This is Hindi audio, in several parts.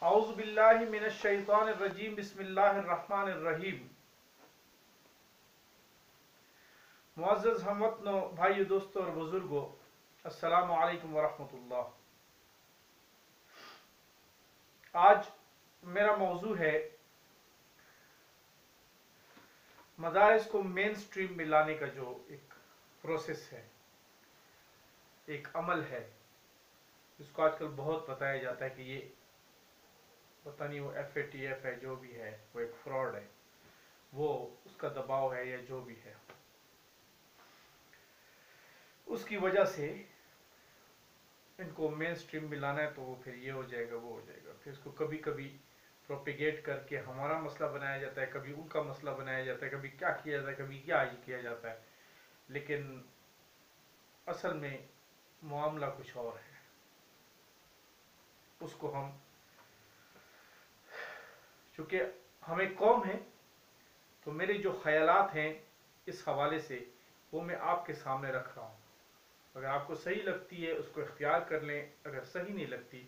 औज़ु बिल्लाहि मिनश शैतानिर रजीम बिस्मिल्लाहिर रहमानिर रहीम। मुअज़्ज़ज़ हमवतनों, भाइयों, दोस्तों और बुजुर्गों, अस्सलामु अलैकुम वरहमतुल्लाह। आज मेरा मौजू है मदारिस को मेन स्ट्रीम में लाने का जो एक प्रोसेस है, एक अमल है, जिसको आजकल बहुत बताया जाता है कि ये पता नहीं वो FATF है, जो भी है वो एक फ्रॉड है, वो उसका दबाव है या जो भी है, उसकी वजह से इनको मेन स्ट्रीम में लाना है। तो वो फिर ये हो जाएगा, वो हो जाएगा, फिर इसको कभी कभी प्रोपिगेट करके हमारा मसला बनाया जाता है, कभी उनका मसला बनाया जाता है, कभी क्या किया जाता है, कभी क्या ही किया जाता है। लेकिन असल में मामला कुछ और है। उसको हम, चूंकि हम एक कौम है, तो मेरे जो ख्यालात हैं इस हवाले से वो मैं आपके सामने रख रहा हूँ। अगर आपको सही लगती है उसको इख्तियार कर लें, अगर सही नहीं लगती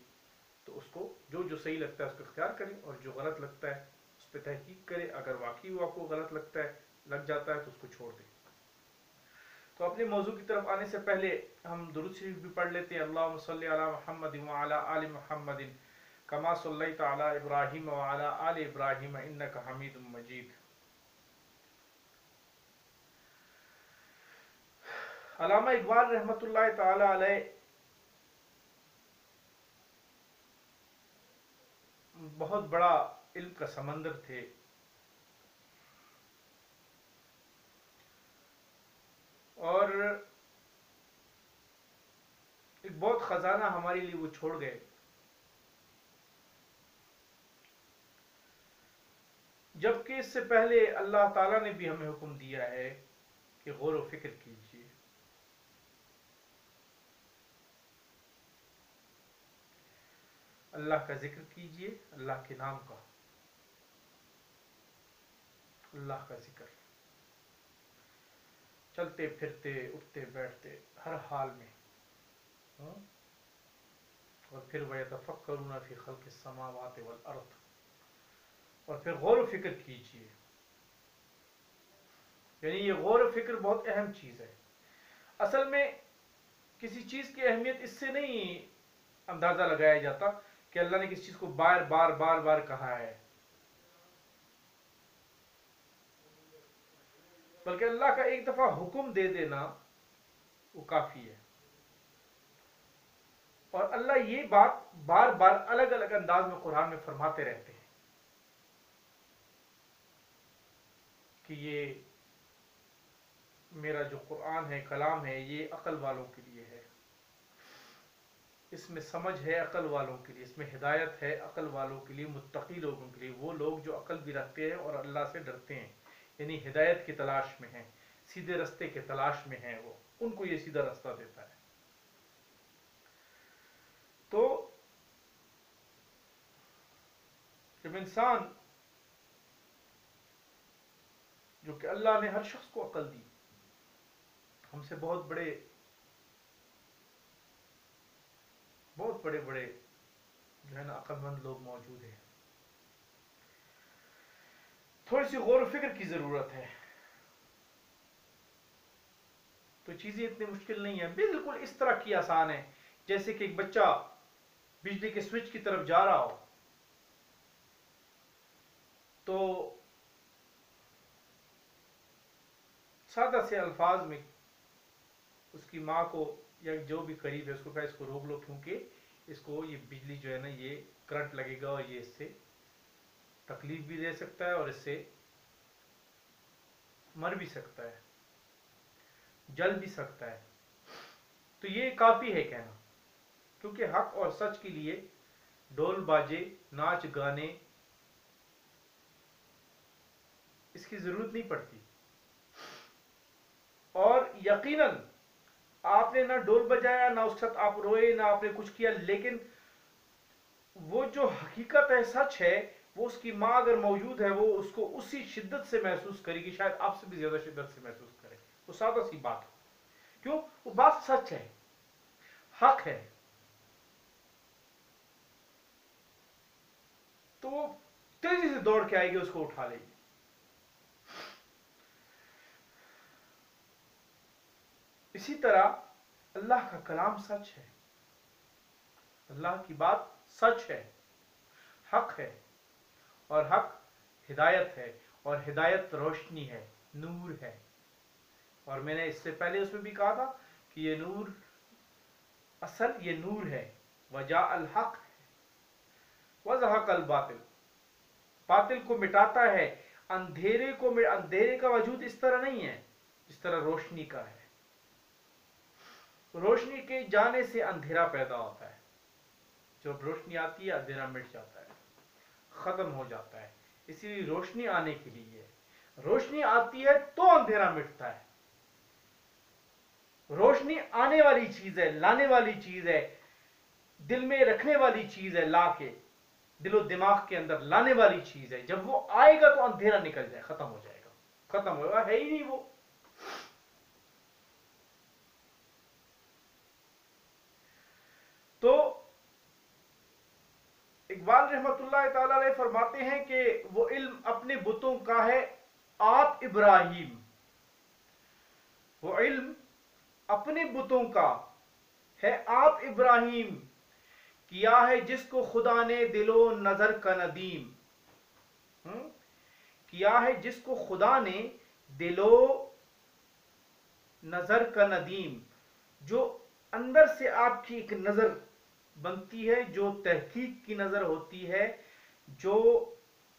तो उसको जो सही लगता है उसको इख्तियार करें, और जो गलत लगता है उस पर तहकीक करें। अगर वाकई वो आपको गलत लगता है, लग जाता है, तो उसको छोड़ दें। तो अपने मौजू की तरफ आने से पहले हम दुरूद शरीफ भी पढ़ लेते हैं। अल्लाहुम्मा सल्ली अला मुहम्मदिन व अला आलि मुहम्मदिन कमा सल्लैता अला इब्राहीम व अला आलि इब्राहीम इन्नका हमीदुम मजीद। अल्लामा इकबाल रहमतुल्लाह ताला अलैह बहुत बड़ा इल्म का समंदर थे, और एक बहुत खजाना हमारे लिए वो छोड़ गए। जबकि इससे पहले अल्लाह ताला ने भी हमें हुक्म दिया है कि गौर व फिक्र कीजिए, अल्लाह का जिक्र कीजिए, अल्लाह के नाम का, अल्लाह का जिक्र, चलते फिरते, उठते बैठते, हर हाल में। और फिर वयतफक्करूना फी खल्क़िस समावाति वल अर्द, और फिर गौर व फिक्र कीजिए। यानी ये गौर व फिक्र बहुत अहम चीज है। असल में किसी चीज की अहमियत इससे नहीं अंदाजा लगाया जाता कि अल्लाह ने किसी चीज को बार बार बार बार कहा है, बल्कि अल्लाह का एक दफा हुक्म दे देना वो काफी है। और अल्लाह ये बात बार बार अलग अलग अंदाज में कुरान में फरमाते रहते हैं कि ये मेरा जो कुरान है, कलाम है, ये अकल वालों के लिए है, इसमें समझ है अकल वालों के लिए, इसमें हिदायत है अकल वालों के लिए, मुत्तकी लोगों के लिए, वो लोग जो अकल भी रखते हैं और अल्लाह से डरते हैं, यानी हिदायत की तलाश में हैं, सीधे रास्ते के तलाश में हैं, वो उनको ये सीधा रास्ता देता है। तो जब इंसान, जो कि अल्लाह ने हर शख्स को अकल दी, हमसे बहुत बड़े बड़े जो है ना अक्लमंद लोग मौजूद हैं, थोड़ी सी गौर फिक्र की जरूरत है। तो चीजें इतनी मुश्किल नहीं है, बिल्कुल इस तरह की आसान है जैसे कि एक बच्चा बिजली के स्विच की तरफ जा रहा हो, तो सादा से अल्फाज में उसकी माँ को या जो भी करीब है उसको कहा इसको रोक लो, क्योंकि इसको ये बिजली जो है ना ये करंट लगेगा और ये इससे तकलीफ भी दे सकता है और इससे मर भी सकता है, जल भी सकता है। तो ये काफी है कहना, क्योंकि हक और सच के लिए ढोल बाजे, नाच गाने, इसकी जरूरत नहीं पड़ती। और यकीनन आपने ना ढोल बजाया, ना उस साथ आप रोए, ना आपने कुछ किया, लेकिन वो जो हकीकत है, सच है, वो उसकी माँ अगर मौजूद है वो उसको उसी शिद्दत से महसूस करेगी, शायद आपसे भी ज्यादा शिद्दत से महसूस करे। वो सादा सी बात है, क्यों? वो बात सच है, हक है। तो वो तेजी से दौड़ के आएगी, उसको उठा लेगी। इसी तरह अल्लाह का कलाम सच है, अल्लाह की बात सच है, हक है, और हक हिदायत है, और हिदायत रोशनी है, नूर है। और मैंने इससे पहले उसमें भी कहा था कि ये नूर, असल ये नूर है। वजा अल हक वज़हक अल बातिल, बातिल को मिटाता है, अंधेरे को। अंधेरे का वजूद इस तरह नहीं है जिस तरह रोशनी का है। रोशनी के जाने से अंधेरा पैदा होता है, जब रोशनी आती है अंधेरा मिट जाता है, खत्म हो जाता है। इसीलिए रोशनी आने के लिए, रोशनी आती है तो अंधेरा मिटता है। रोशनी आने वाली चीज है, लाने वाली चीज है, दिल में रखने वाली चीज है, ला के दिलो दिमाग के अंदर लाने वाली चीज है। जब वो आएगा तो अंधेरा निकल जाए, खत्म हो जाएगा, खत्म होगा, है ही नहीं वो। तो इकबाल रहमतुल्लाह ताला अलैह फरमाते हैं कि वो इल्म अपने बुतों का है आप इब्राहिम, वो इल्म अपने बुतों का है आप इब्राहिम, किया है जिसको खुदा ने दिलो नजर का नदीम। किया है जिसको खुदा ने दिलो नजर का नदीम, जो अंदर से आपकी एक नजर बनती है, जो तहकीक की नजर होती है, जो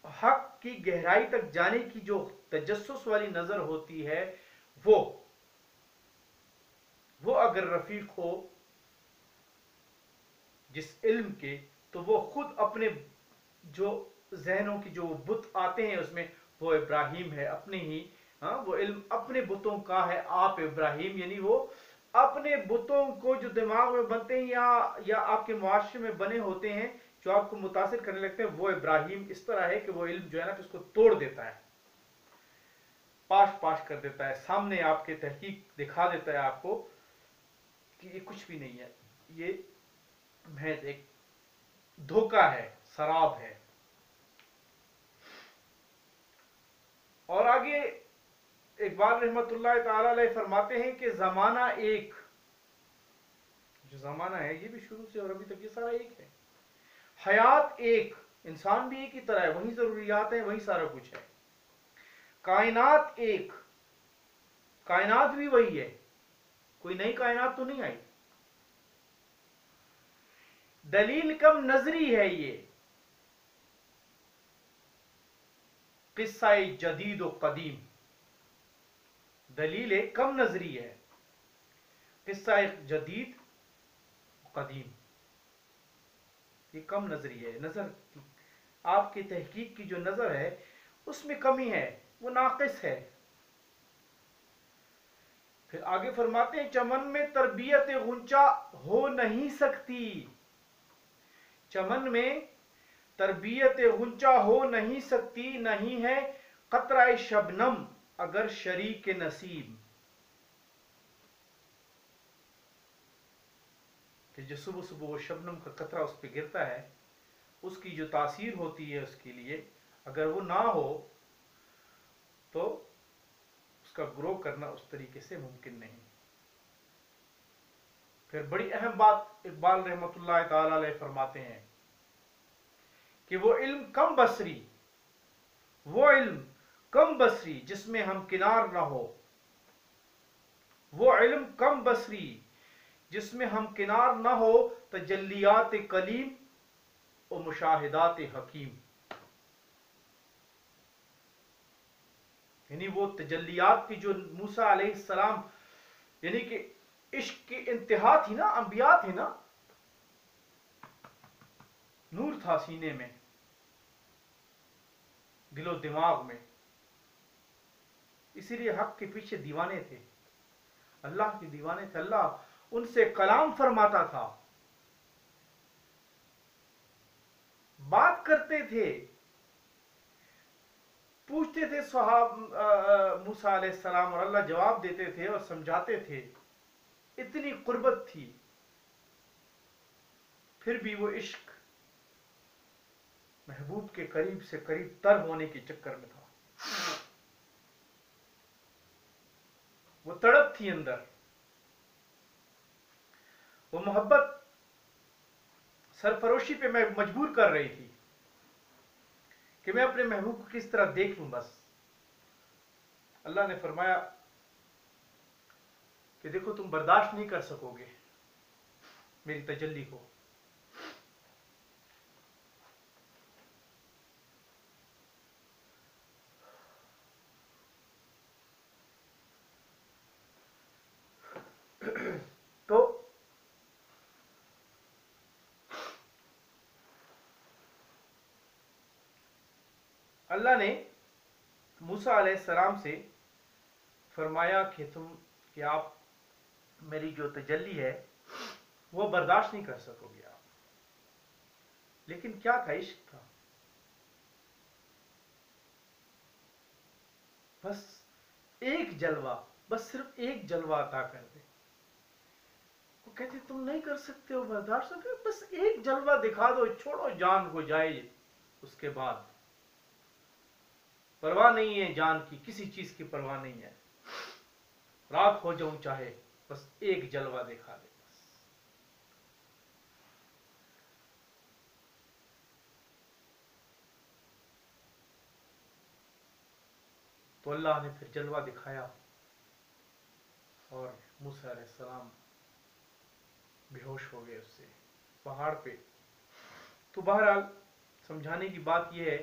हक की गहराई तक जाने की जो तजस्सुस वाली नजर होती है, वो अगर रफीक हो जिस इल्म के, तो वो खुद अपने जो जहनों की जो बुत आते हैं उसमें वो इब्राहिम है, अपने ही। हाँ, वो इल्म अपने बुतों का है आप इब्राहिम, यानी वो अपने बुतों को जो दिमाग में बनते हैं या आपके मुआशरे में बने होते हैं, जो आपको मुतासिर करने लगते हैं, वो इब्राहिम इस तरह है कि वो इल्म जो है ना, उसको तोड़ देता है, पाश पाश कर देता है, सामने आपके तहकीक दिखा देता है आपको कि ये कुछ भी नहीं है, ये महज एक धोखा है, शराब है। और आगे इकबाल रहमतुल्लाह ताला अलैह फरमाते हैं कि जमाना एक, जो जमाना है ये भी शुरू से और अभी तक ये सारा एक है। हयात एक, इंसान भी एक ही तरह है, वही जरूरियात है, वही सारा कुछ है। कायनात एक, कायनात भी वही है, कोई नई कायनात तो नहीं आई। दलील कम नजरी है ये, किस्सा जदीद व कदीम। दलील कम नजरी है, किस्सा जदीद कदीम। ये कम नजरी है, नजर आपकी तहकीक की जो नजर है उसमें कमी है, वो नाकिस है। फिर आगे फरमाते हैं चमन में तरबियत गुंचा हो नहीं सकती, चमन में तरबियत गुंचा हो नहीं सकती, नहीं है कतरा शबनम अगर शरीक नसीब। कि जो सुबह सुबह वो शबनम का कतरा उस पर गिरता है, उसकी जो तासीर होती है उसके लिए, अगर वो ना हो तो उसका ग्रो करना उस तरीके से मुमकिन नहीं। फिर बड़ी अहम बात इकबाल रहमतुल्लाह ताला अलैह फरमाते हैं कि वो इल्म कम बसरी, वो इल्म कम बसरी जिसमें हम किनार ना हो, वो इल्म कम बसरी जिसमें हम किनार ना हो, तजल्लियात कलीम और मुशाहिदात हकीम। यानी वो तजल्लियात की जो मूसा अलैहिस्सलाम, यानी कि इश्क की इंतहा थी ना, अंबिया थे ना, नूर था सीने में, दिलो दिमाग में, इसीलिए हक के पीछे दीवाने थे, अल्लाह के दीवाने थे। अल्लाह उनसे कलाम फरमाता था, बात करते थे, पूछते थे मूसा अलैहिस्सलाम, और अल्लाह जवाब देते थे और समझाते थे। इतनी कुर्बत थी, फिर भी वो इश्क महबूब के करीब से करीब तर होने के चक्कर में था। वो तड़प थी अंदर, वो मोहब्बत सरफरोशी पे मैं मजबूर कर रही थी कि मैं अपने महबूब को किस तरह देख लूं। बस अल्लाह ने फरमाया कि देखो तुम बर्दाश्त नहीं कर सकोगे मेरी तजल्ली को। तो अल्लाह ने मूसा अलैहिस्सलाम से फरमाया कि आप मेरी जो तजल्ली है वो बर्दाश्त नहीं कर सकोगे आप। लेकिन क्या था? इश्क था। बस एक जलवा, बस सिर्फ एक जलवा अता कर दे। वो कहते तुम नहीं कर सकते हो बर्दाश्त, बस एक जलवा दिखा दो, छोड़ो जान को जाए। उसके बाद परवाह नहीं है जान की, किसी चीज की परवाह नहीं है, राख हो जाऊं चाहे, बस एक जलवा दिखा दे। बस तो अल्लाह ने फिर जलवा दिखाया और मूसा अलैहिस्सलाम बेहोश हो गए उससे पहाड़ पे। तो बहरहाल समझाने की बात यह है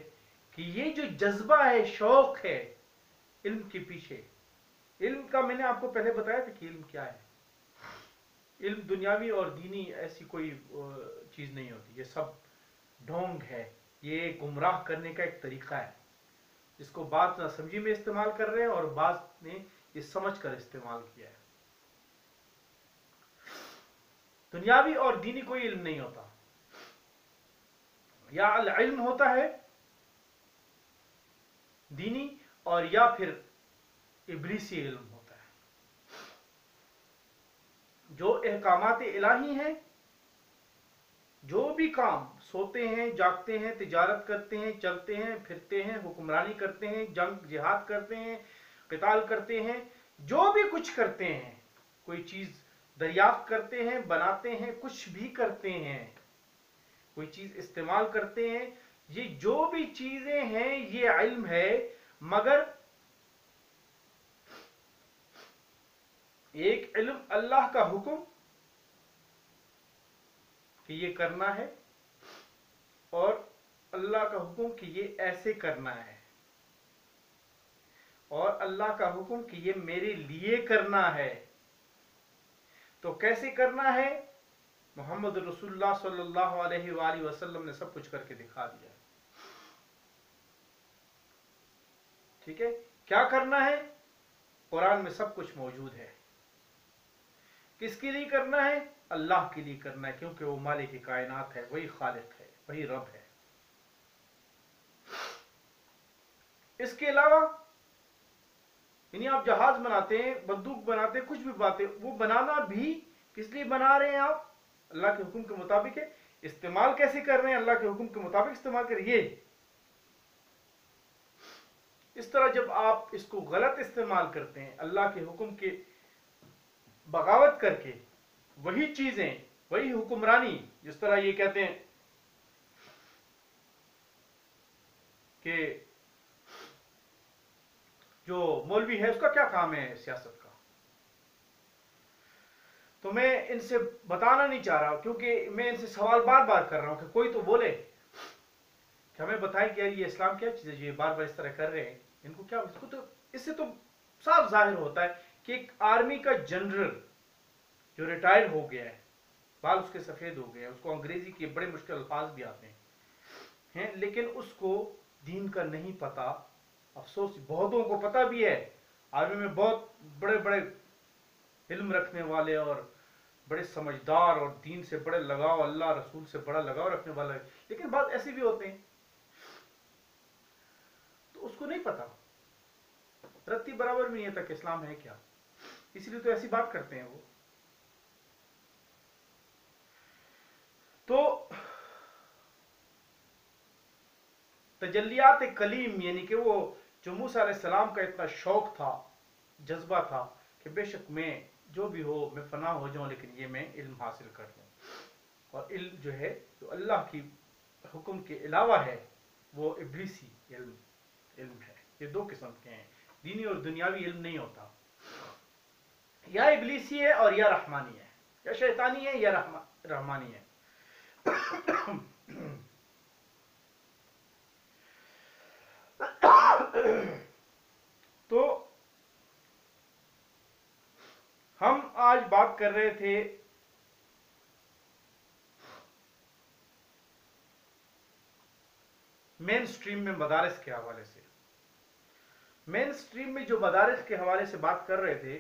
कि ये जो जज्बा है, शौक है इल्म के पीछे, इल्म का मैंने आपको पहले बताया था कि इल्म क्या है। इल्म दुनियावी और दीनी ऐसी कोई चीज नहीं होती, ये सब ढोंग है, ये गुमराह करने का एक तरीका है जिसको बात ना समझी में इस्तेमाल कर रहे हैं और बात ने ये समझ कर इस्तेमाल किया है। दुनियावी और दीनी कोई इल्म नहीं होता, या अल इल्म होता है दीनी और या फिर इब्लीसी इल्म होता है। जो अहकामात इलाही हैं, जो भी काम, सोते हैं, जागते हैं, तिजारत करते हैं, चलते हैं, फिरते हैं, हुक्मरानी करते हैं, जंग जिहाद करते हैं, क़िताल करते हैं, जो भी कुछ करते हैं, कोई चीज दरियाफ्त करते हैं, बनाते हैं, कुछ भी करते हैं, कोई चीज इस्तेमाल करते हैं, ये जो भी चीजें हैं ये इल्म है। मगर एक इल्म अल्लाह का हुक्म कि ये करना है, और अल्लाह का हुक्म कि ये ऐसे करना है, और अल्लाह का हुक्म कि ये मेरे लिए करना है। तो कैसे करना है? मोहम्मद रसूलुल्लाह सल्लल्लाहु अलैहि वसल्लम ने सब कुछ करके दिखा दिया। ठीक है, क्या करना है? कुरान में सब कुछ मौजूद है। किसके लिए करना है? अल्लाह के लिए करना है, क्योंकि वो मालिक कायनात है, वही खालिक है, वही रब है। इसके अलावा यानी आप जहाज बनाते हैं, बंदूक बनाते हैं, कुछ भी बनाते हैं, वो बनाना भी किस लिए बना रहे हैं आप? अल्लाह के हुक्म के मुताबिक है। इस्तेमाल कैसे कर रहे हैं? अल्लाह के हुक्म के मुताबिक इस्तेमाल करिए। इस तरह जब आप इसको गलत इस्तेमाल करते हैं, अल्लाह के हुक्म के बगावत करके, वही चीजें, वही हुक्मरानी, जिस तरह ये कहते हैं कि जो मौलवी है उसका क्या काम है सियासत का, तो मैं इनसे बताना नहीं चाह रहा, क्योंकि मैं इनसे सवाल बार बार कर रहा हूं कि कोई तो बोले कि हमें बताएं कि यार ये इस्लाम क्या चीज है, ये बार बार इस तरह कर रहे हैं, इनको क्या, इसको तो, इससे तो साफ जाहिर होता है कि एक आर्मी का जनरल जो रिटायर हो गया है, बाल उसके सफेद हो गए हैं, उसको अंग्रेजी के बड़े मुश्किल अल्फाज भी आते हैं, लेकिन उसको दीन का नहीं पता। अफसोस, बहुतों को पता भी है, आर्मी में बहुत बड़े बड़े इल्म रखने वाले और बड़े समझदार और दीन से बड़े लगाव, अल्लाह रसूल से बड़ा लगाव रखने वाले, लेकिन बात ऐसे भी होते हैं तो उसको नहीं पता, रत्ती बराबर भी नहीं है तक इस्लाम है क्या, इसलिए तो ऐसी बात करते हैं वो। तो तजल्लियात कलीम, यानी कि वो जो मूसा अलैहिस्सलाम का इतना शौक था, जज्बा था कि बेशक मैं जो भी हो मैं फना हो जाऊं, लेकिन ये मैं इल्म हासिल कर लूं। और इल्म जो है जो अल्लाह की हुक्म के अलावा है वो इब्लीसी इल्म है। ये दो किस्म के हैं, दीनी और दुनियावी इल्म नहीं होता। या इब्लीसी है और या रहमानी है, या शैतानी है या रहमानी है। तो हम आज बात कर रहे थे मेन स्ट्रीम में मदारिस के हवाले से। मेन स्ट्रीम में जो मदारिस के हवाले से बात कर रहे थे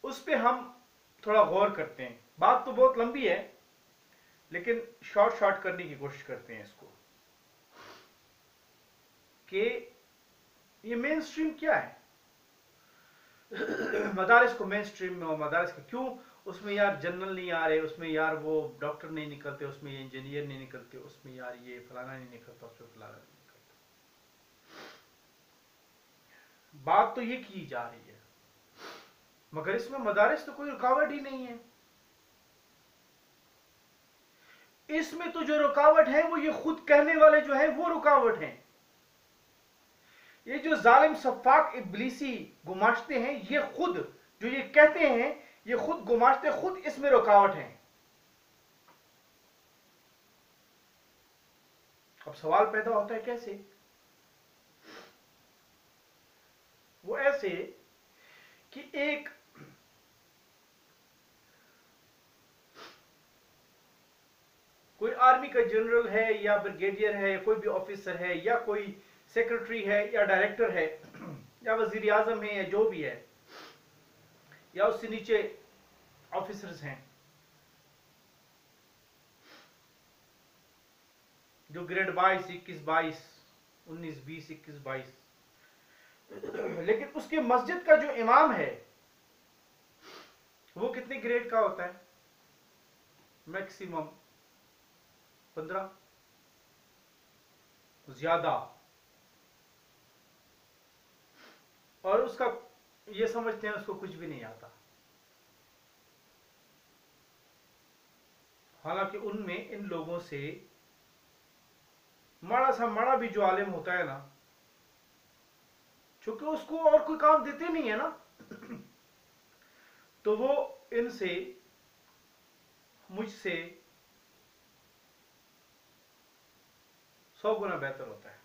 उस पे हम थोड़ा गौर करते हैं। बात तो बहुत लंबी है लेकिन शॉर्ट करने की कोशिश करते हैं इसको, कि ये मेन स्ट्रीम क्या है। मदारिस को मेन स्ट्रीम में, और मदारिस का क्यों, उसमें यार जनरल नहीं आ रहे, उसमें यार वो डॉक्टर नहीं निकलते, उसमें ये इंजीनियर नहीं निकलते, उसमें यार ये फलाना नहीं निकलता, उसमें फलाना नहीं निकलता। बात तो ये की जा रही है, मगर इसमें मदारिस तो कोई रुकावट ही नहीं है। इसमें तो जो रुकावट है वो ये खुद कहने वाले जो है वो रुकावट है। ये जो जालिम सफाक इब्लीसी गुमाश्ते हैं, ये खुद जो ये कहते हैं ये खुद गुमाश्ते, खुद इसमें रुकावट है। अब सवाल पैदा होता है कैसे? वो ऐसे कि एक कोई आर्मी का जनरल है या ब्रिगेडियर है या कोई भी ऑफिसर है या कोई सेक्रेटरी है या डायरेक्टर है या वजीर आजम है या जो भी है, या उससे नीचे ऑफिसर्स हैं जो ग्रेड 22, 21, 22, 19, 20, 21, 22, लेकिन उसके मस्जिद का जो इमाम है वो कितने ग्रेड का होता है? मैक्सिमम 15, ज्यादा। और उसका ये समझते हैं उसको कुछ भी नहीं आता, हालांकि उनमें इन लोगों से माड़ा सा माड़ा भी जो आलिम होता है ना, चूंकि उसको और कोई काम देते नहीं है ना, तो वो इनसे, मुझसे 100 गुना बेहतर होता है।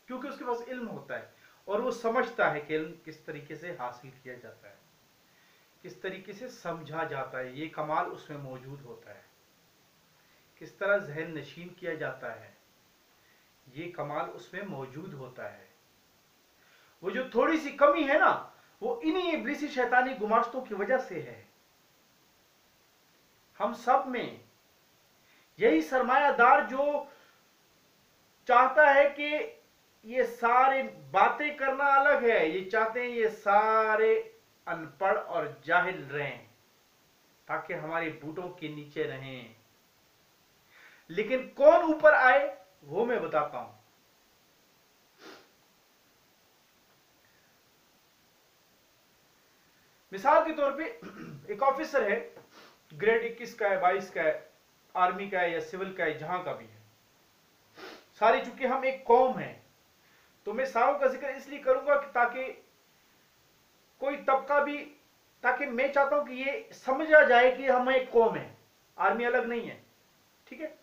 क्योंकि उसके पास इल्म होता है और वो समझता है कि इल्म किस तरीके से हासिल किया जाता है, किस तरीके से समझा जाता है, ये कमाल उसमें मौजूद होता है, किस तरह जहन नशीन किया जाता है, ये कमाल उसमें मौजूद होता है। वो जो थोड़ी सी कमी है ना, वो इन्हीं इब्लीसी शैतानी गुमाश्तों की वजह से है। हम सब में यही सरमायादार जो चाहता है कि ये सारे बातें करना अलग है, ये चाहते हैं ये सारे अनपढ़ और जाहिल रहें ताकि हमारे बूटों के नीचे रहें। लेकिन कौन ऊपर आए वो मैं बताता हूं। मिसाल के तौर पे एक ऑफिसर है, ग्रेड 21 का है, 22 का है, आर्मी का है या सिविल का है, जहां का भी है, सारी चूंकि हम एक कौम है तो मैं सारों का जिक्र इसलिए करूंगा कि ताकि कोई तबका भी, ताकि मैं चाहता हूं कि ये समझा जाए कि हम एक कौम है, आर्मी अलग नहीं है, ठीक है।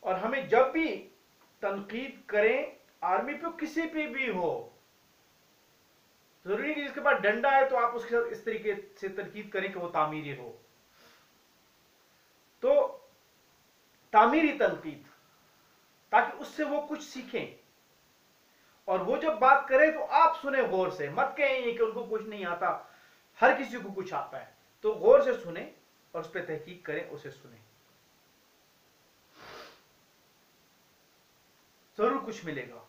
और हमें जब भी तनकीद करें आर्मी पे किसी पे भी हो, जरूरी कि जिसके पास डंडा है तो आप उसके साथ इस तरीके से तनकीद करें कि वो तामीरी हो, तो तामीरी तनकीद, ताकि उससे वो कुछ सीखें। और वो जब बात करें तो आप सुने गौर से, मत कहें कि उनको कुछ नहीं आता, हर किसी को कुछ आता है, तो गौर से सुने और उस पर तहकीक करें, उसे सुने, जरूर कुछ मिलेगा।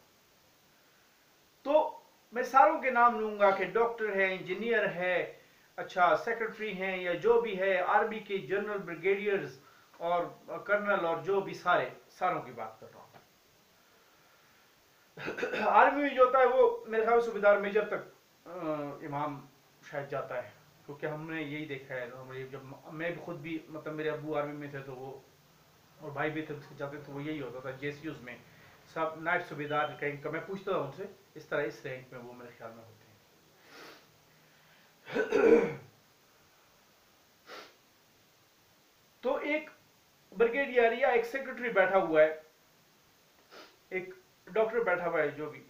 तो मैं सारों के नाम लूंगा कि डॉक्टर है, इंजीनियर है, अच्छा सेक्रेटरी हैं या जो भी है, आर्मी के जनरल, ब्रिगेडियर्स और कर्नल और जो भी सारों की बात कर रहा हूँ। आर्मी में जो होता है वो मेरे ख्याल में सूबेदार मेजर तक इमाम शायद जाता है, क्योंकि हमने यही देखा है। हमारे जब मैं भी खुद भी मतलब मेरे अब्बू आर्मी में थे तो वो, और भाई भी थे उसके जाते तो वो यही होता था जेसीयूज में सब नायब सूबेदार रैंक का। मैं पूछता था उनसे, इस तरह इस रैंक में वो मेरे ख्याल में होते हैं। तो एक ब्रिगेडियर या एक सेक्रेटरी बैठा हुआ है, एक डॉक्टर बैठा हुआ है, जो भी,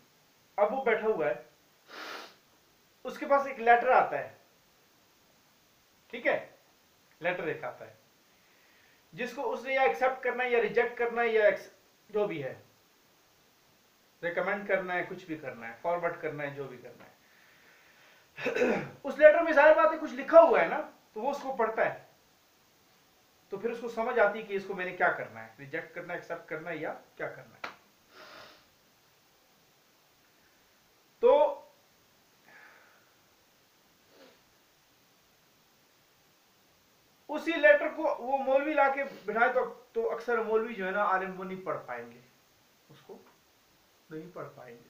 अब वो बैठा हुआ है, उसके पास एक लेटर आता है, ठीक है, लेटर एक आता है जिसको उसने या एक्सेप्ट करना है या रिजेक्ट करना है या जो भी है, रिकमेंड करना है, कुछ भी करना है, फॉरवर्ड करना है, जो भी करना है। उस लेटर में जाहिर बात है कुछ लिखा हुआ है ना, तो वो उसको पढ़ता है, तो फिर उसको समझ आती है कि इसको मैंने क्या करना है, रिजेक्ट करना है, एक्सेप्ट करना है या क्या करना है। तो उसी लेटर को वो मौलवी लाके बिठाए तो अक्सर मौलवी जो है ना आलिम, वो नहीं पढ़ पाएंगे, उसको नहीं पढ़ पाएंगे,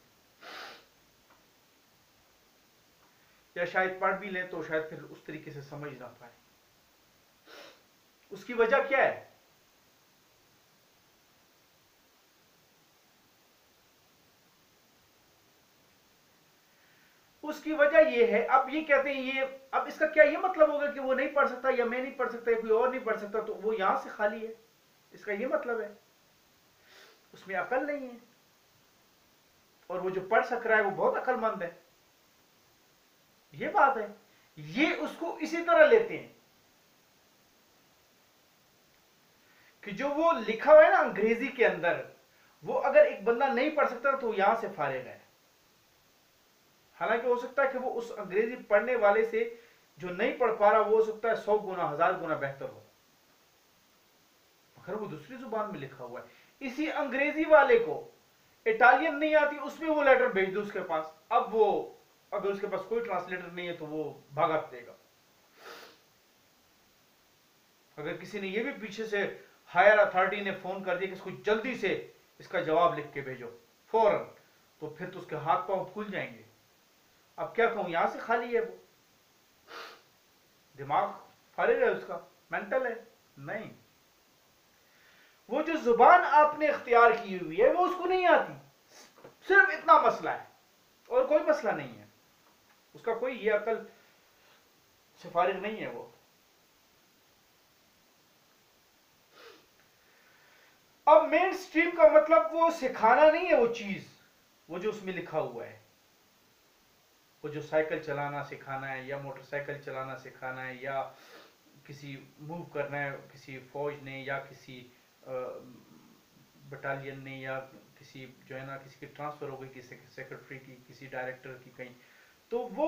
या शायद पढ़ भी लें तो शायद फिर उस तरीके से समझ ना पाए। उसकी वजह क्या है? उसकी वजह यह है, अब ये कहते हैं ये, अब इसका क्या ये मतलब होगा कि वो नहीं पढ़ सकता या मैं नहीं पढ़ सकता या कोई और नहीं पढ़ सकता तो वो यहां से खाली है, इसका ये मतलब है? उसमें अकल नहीं है, और वो जो पढ़ सक रहा है वो बहुत अकलमंद है, ये बात है। ये उसको इसी तरह लेते हैं कि जो वो लिखा हुआ है ना अंग्रेजी के अंदर, वो अगर एक बंदा नहीं पढ़ सकता तो यहां से फारेग है। हालांकि हो सकता है कि वो उस अंग्रेजी पढ़ने वाले से जो नहीं पढ़ पा रहा वो हो सकता है 100 गुना 1000 गुना बेहतर हो, मगर वो दूसरी जुबान में लिखा हुआ है। इसी अंग्रेजी वाले को इटालियन नहीं आती, उसमें वो लेटर भेज दो उसके पास, अब वो अगर उसके पास कोई ट्रांसलेटर नहीं है तो वो भागा देगा। अगर किसी ने ये भी पीछे से हायर अथॉरिटी ने फोन कर दिया कि इसको जल्दी से इसका जवाब लिख के भेजो फौरन, तो फिर तो उसके हाथ पांव खुल जाएंगे। अब क्या कहूं, यहां से खाली है, वो दिमाग फारिग है उसका, मेंटल है नहीं। वो जो जुबान आपने इख्तियार की हुई है वो उसको नहीं आती, सिर्फ इतना मसला है और कोई मसला नहीं है, उसका कोई ये अकल से फारिग नहीं है वो। अब मेन स्ट्रीम का मतलब वो सिखाना नहीं है वो चीज, वो जो उसमें लिखा हुआ है, वो जो साइकिल चलाना सिखाना है या मोटरसाइकिल चलाना सिखाना है या किसी मूव करना है किसी फौज ने या किसी बटालियन ने या किसी जो है ना किसी की ट्रांसफर हो गई किसी सेक्रेटरी की किसी डायरेक्टर की कहीं, तो वो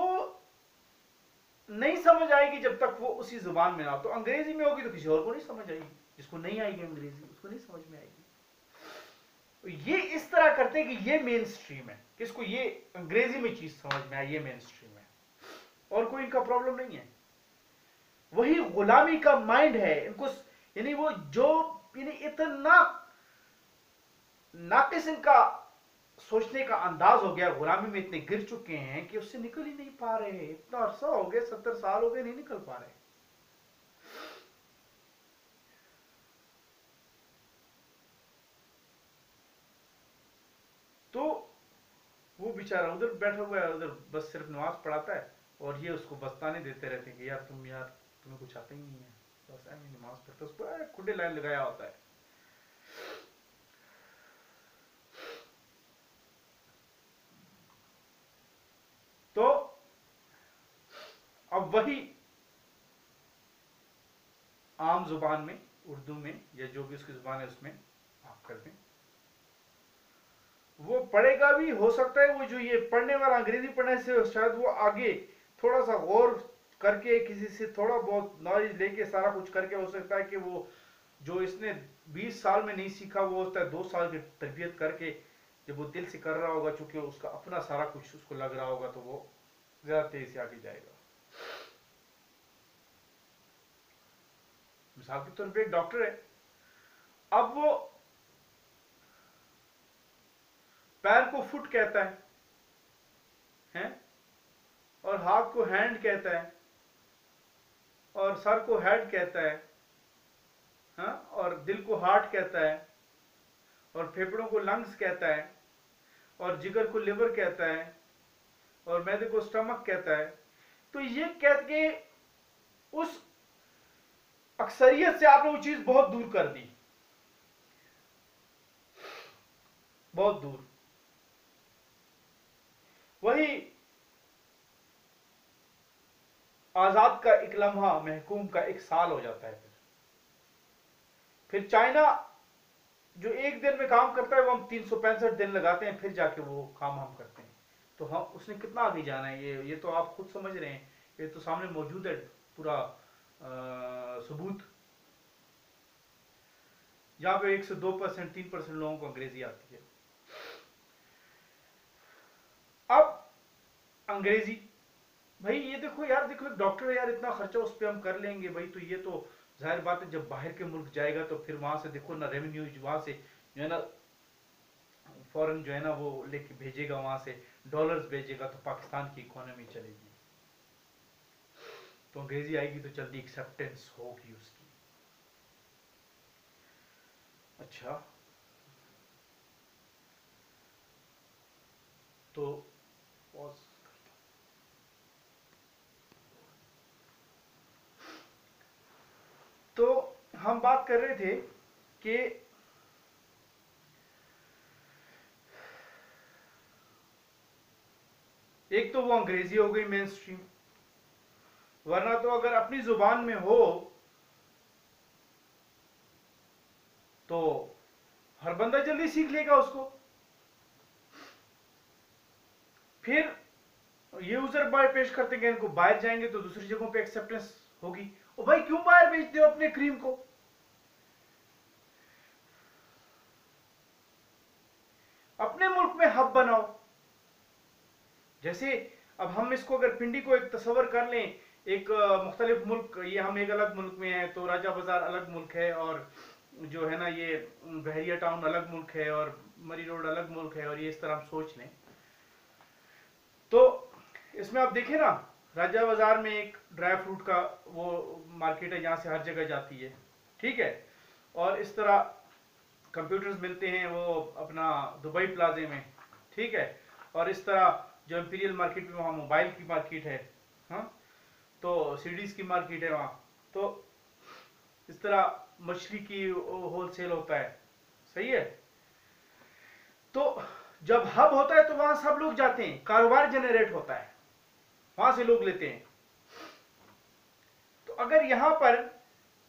नहीं समझ आएगी जब तक वो उसी जुबान में ना हो। तो अंग्रेजी में होगी तो किसी और को नहीं समझ आएगी, जिसको नहीं आएगी अंग्रेजी उसको नहीं समझ में आएगी। तो ये इस तरह करते हैं कि ये मेन स्ट्रीम है, किसको ये अंग्रेजी में चीज समझ में आए, ये मेन स्ट्रीम है, और कोई इनका प्रॉब्लम नहीं है। वही गुलामी का माइंड है इनको, यानी वो जो यानी इतना नाकिस इनका सोचने का अंदाज हो गया, गुलामी में इतने गिर चुके हैं कि उससे निकल ही नहीं पा रहे हैं। इतना अरसा हो गया, 70 साल हो गए, नहीं निकल पा रहे। तो वो बेचारा उधर बैठा हुआ है, उधर बस सिर्फ नमाज पढ़ाता है और ये उसको बस्ताने देते रहते हैं कि यार तुम्हें कुछ आता ही नहीं है, बस ऐसे नमाज पढ़ता है, उसको खुले लाइन लगाया होता है। तो अब वही आम जुबान में, उर्दू में या जो भी उसकी जुबान है उसमें आप कर दें, वो पढ़ेगा भी। हो सकता है वो जो ये पढ़ने वाला अंग्रेजी पढ़ने से शायद वो आगे थोड़ा सा गौर करके किसी से थोड़ा बहुत नॉलेज लेके सारा कुछ करके, हो सकता है कि वो जो इसने 20 साल में नहीं सीखा वो होता है 2 साल की तरबियत करके जब वो दिल से कर रहा होगा, चूंकि उसका अपना सारा कुछ उसको लग रहा होगा, तो वो ज्यादा तेज से आगे जाएगा। मिसाल के तौर पे एक डॉक्टर है, अब वो पैर को फुट कहता है और हाथ को हैंड कहता है और सर को हेड कहता है, हाँ, और दिल को हार्ट कहता है और फेफड़ों को लंग्स कहता है और जिगर को लिवर कहता है और मैदे को स्टमक कहता है। तो ये कह के उस अक्सरियत से आपने वो चीज बहुत दूर कर दी, बहुत दूर। वही आजाद का एक लम्हा महकूम का एक साल हो जाता है। फिर चाइना जो एक दिन में काम करता है वो हम 365 दिन लगाते हैं, फिर जाके वो काम हम करते हैं। तो हम उसने कितना आगे जाना है, ये तो आप खुद समझ रहे हैं, ये तो सामने मौजूद है पूरा सबूत। जहां पे 1 से 2%, 3% लोगों को अंग्रेजी आती है। अब अंग्रेजी, भाई ये देखो यार, देखो एक डॉक्टर है यार, इतना खर्चा उस पर हम कर लेंगे भाई, तो ये तो जाहिर बात है जब बाहर के मुल्क जाएगा तो फिर वहां से देखो ना रेवेन्यू, वहां से जो है ना फॉरेन जो है ना वो लेके भेजेगा, वहां से डॉलर्स भेजेगा, तो पाकिस्तान की इकोनॉमी चलेगी, तो अंग्रेजी आएगी तो जल्दी एक्सेप्टेंस होगी उसकी। अच्छा, तो पॉज, तो हम बात कर रहे थे कि एक तो वो अंग्रेजी हो गई मेन स्ट्रीम, वरना तो अगर अपनी जुबान में हो तो हर बंदा जल्दी सीख लेगा उसको। फिर ये यूजर बाय पेश करते हैं, इनको बाहर जाएंगे तो दूसरी जगहों पे एक्सेप्टेंस होगी। ओ भाई क्यों बाहर बेचते हो अपने क्रीम को, अपने मुल्क में हब बनाओ। जैसे अब हम इसको अगर पिंडी को एक तस्वर कर लें, एक मुख्तलिफ मुल्क, ये हम एक अलग मुल्क में हैं, तो राजा बाजार अलग मुल्क है, और जो है ना ये बहरिया टाउन अलग मुल्क है, और मरी रोड अलग मुल्क है, और ये इस तरह हम सोच लें तो इसमें आप देखें ना, राजा बाजार में एक ड्राई फ्रूट का वो मार्केट है, यहाँ से हर जगह जाती है, ठीक है, और इस तरह कंप्यूटर्स मिलते हैं वो अपना दुबई प्लाजे में, ठीक है, और इस तरह जो इंपीरियल मार्केट में वहाँ मोबाइल की मार्केट है, हाँ, तो सीडीज की मार्केट है वहाँ, तो इस तरह मछली की होलसेल होता है, सही है। तो जब हब होता है तो वहां सब लोग जाते हैं, कारोबार जनरेट होता है, वहां से लोग लेते हैं। तो अगर यहां पर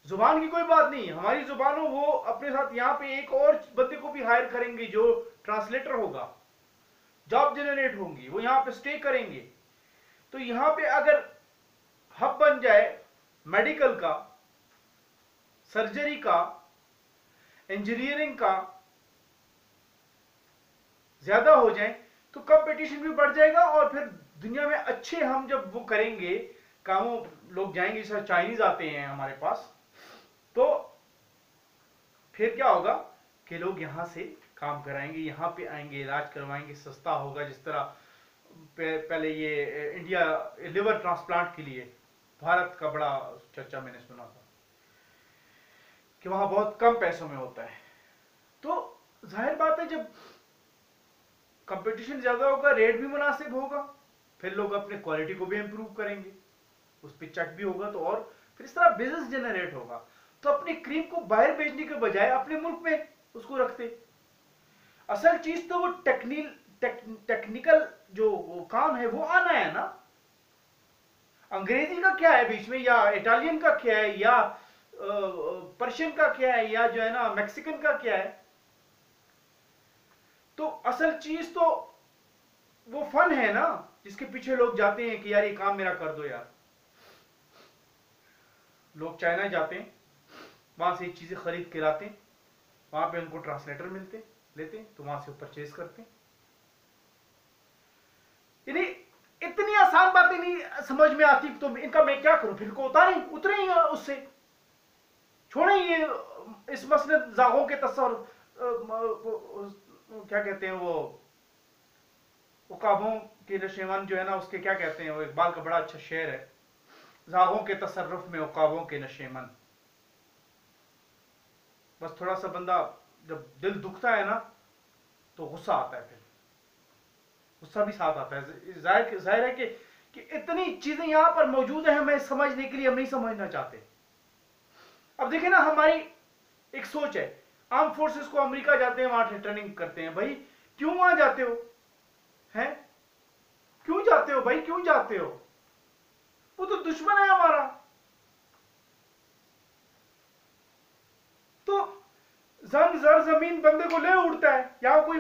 जुबान की कोई बात नहीं, हमारी जुबान हो, वो अपने साथ यहाँ पे एक और बंदे को भी हायर करेंगे जो ट्रांसलेटर होगा, जॉब जनरेट होंगी, वो यहाँ पे स्टे करेंगे। तो यहाँ पे अगर हब बन जाए मेडिकल का, सर्जरी का, इंजीनियरिंग का ज्यादा हो जाए तो कंपटीशन भी बढ़ जाएगा, और फिर दुनिया में अच्छे हम जब वो करेंगे कामों, लोग जाएंगे, जैसे चाइनीज आते हैं हमारे पास, तो फिर क्या होगा कि लोग यहां से काम कराएंगे, यहां पे आएंगे, इलाज करवाएंगे, सस्ता होगा। जिस तरह पहले ये इंडिया लिवर ट्रांसप्लांट के लिए भारत का बड़ा चर्चा मैंने सुना था कि वहां बहुत कम पैसों में होता है। तो जाहिर बात है जब कंपटीशन ज्यादा होगा, रेट भी मुनासिब होगा, फिर लोग अपने क्वालिटी को भी इंप्रूव करेंगे, उस पर चेक भी होगा, तो और फिर इस तरह बिजनेस जनरेट होगा। तो अपनी क्रीम को बाहर भेजने के बजाय अपने मुल्क में उसको रखते। असल चीज तो वो टेक्निकल जो वो काम है वो आना है ना। अंग्रेजी का क्या है बीच में, या इटालियन का क्या है, या पर्शियन का क्या है, या जो है ना मैक्सिकन का क्या है। तो असल चीज तो वो फन है ना, जिसके पीछे लोग जाते हैं कि यार ये काम मेरा कर दो यार। लोग चाइना जाते हैं, वहां से चीजें खरीद के लाते हैं, वहां पे उनको ट्रांसलेटर मिलते लेते हैं, तो वहां से परचेज करते हैं। यानी इतनी आसान बातें नहीं समझ में आती, तो इनका मैं क्या करूं, फिर को उतारें, उतरे ही उससे, छोड़ें ये इस मसले जागों के तस्वर, क्या कहते हैं वो उकाबों के नशेमन जो है ना, उसके क्या कहते हैं, वो इकबाल का बड़ा अच्छा शेर है, जागों के तसर्रुफ में उकाबों के नशेमन। बस थोड़ा सा बंदा जब दिल दुखता है ना तो गुस्सा आता है, फिर गुस्सा भी साथ आता है। जाहिर है कि इतनी चीजें यहां पर मौजूद है, हमें समझने के लिए हम नहीं समझना चाहते। अब देखिए ना, हमारी एक सोच है, आर्म फोर्सेस को अमेरिका जाते हैं, वहां ट्रेनिंग करते हैं। भाई क्यों वहां जाते हो, हैं? क्यों जाते हो भाई, क्यों जाते हो? वो तो दुश्मन है हमारा। तो जंग जर जमीन बंदे को ले उड़ता है। या कोई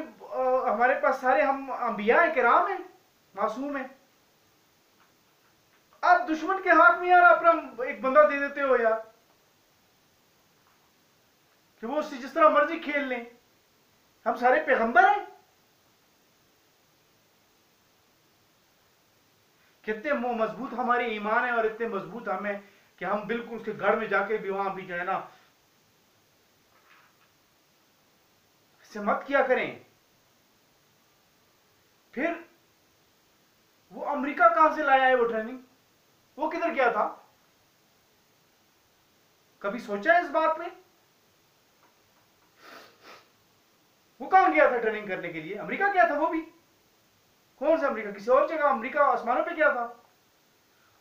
हमारे पास सारे हम अंबिया है, किराम है, मासूम है। आप दुश्मन के हाथ में यार अपना एक बंदा दे देते हो यार, कि वो उससे जिस तरह मर्जी खेल लें। हम सारे पैगंबर हैं। कितने मजबूत हमारे ईमान है और इतने मजबूत हमें कि हम बिल्कुल उसके घर में जाके भी वहां भी जो है ना, से मत किया करें। फिर वो अमेरिका कहां से लाया है वो ट्रेनिंग? वो किधर गया था? कभी सोचा है इस बात पे? वो कहां गया था ट्रेनिंग करने के लिए? अमेरिका गया था वो भी। कौन सा अमेरिका? किसी और जगह। अमेरिका आसमानों पे गया था।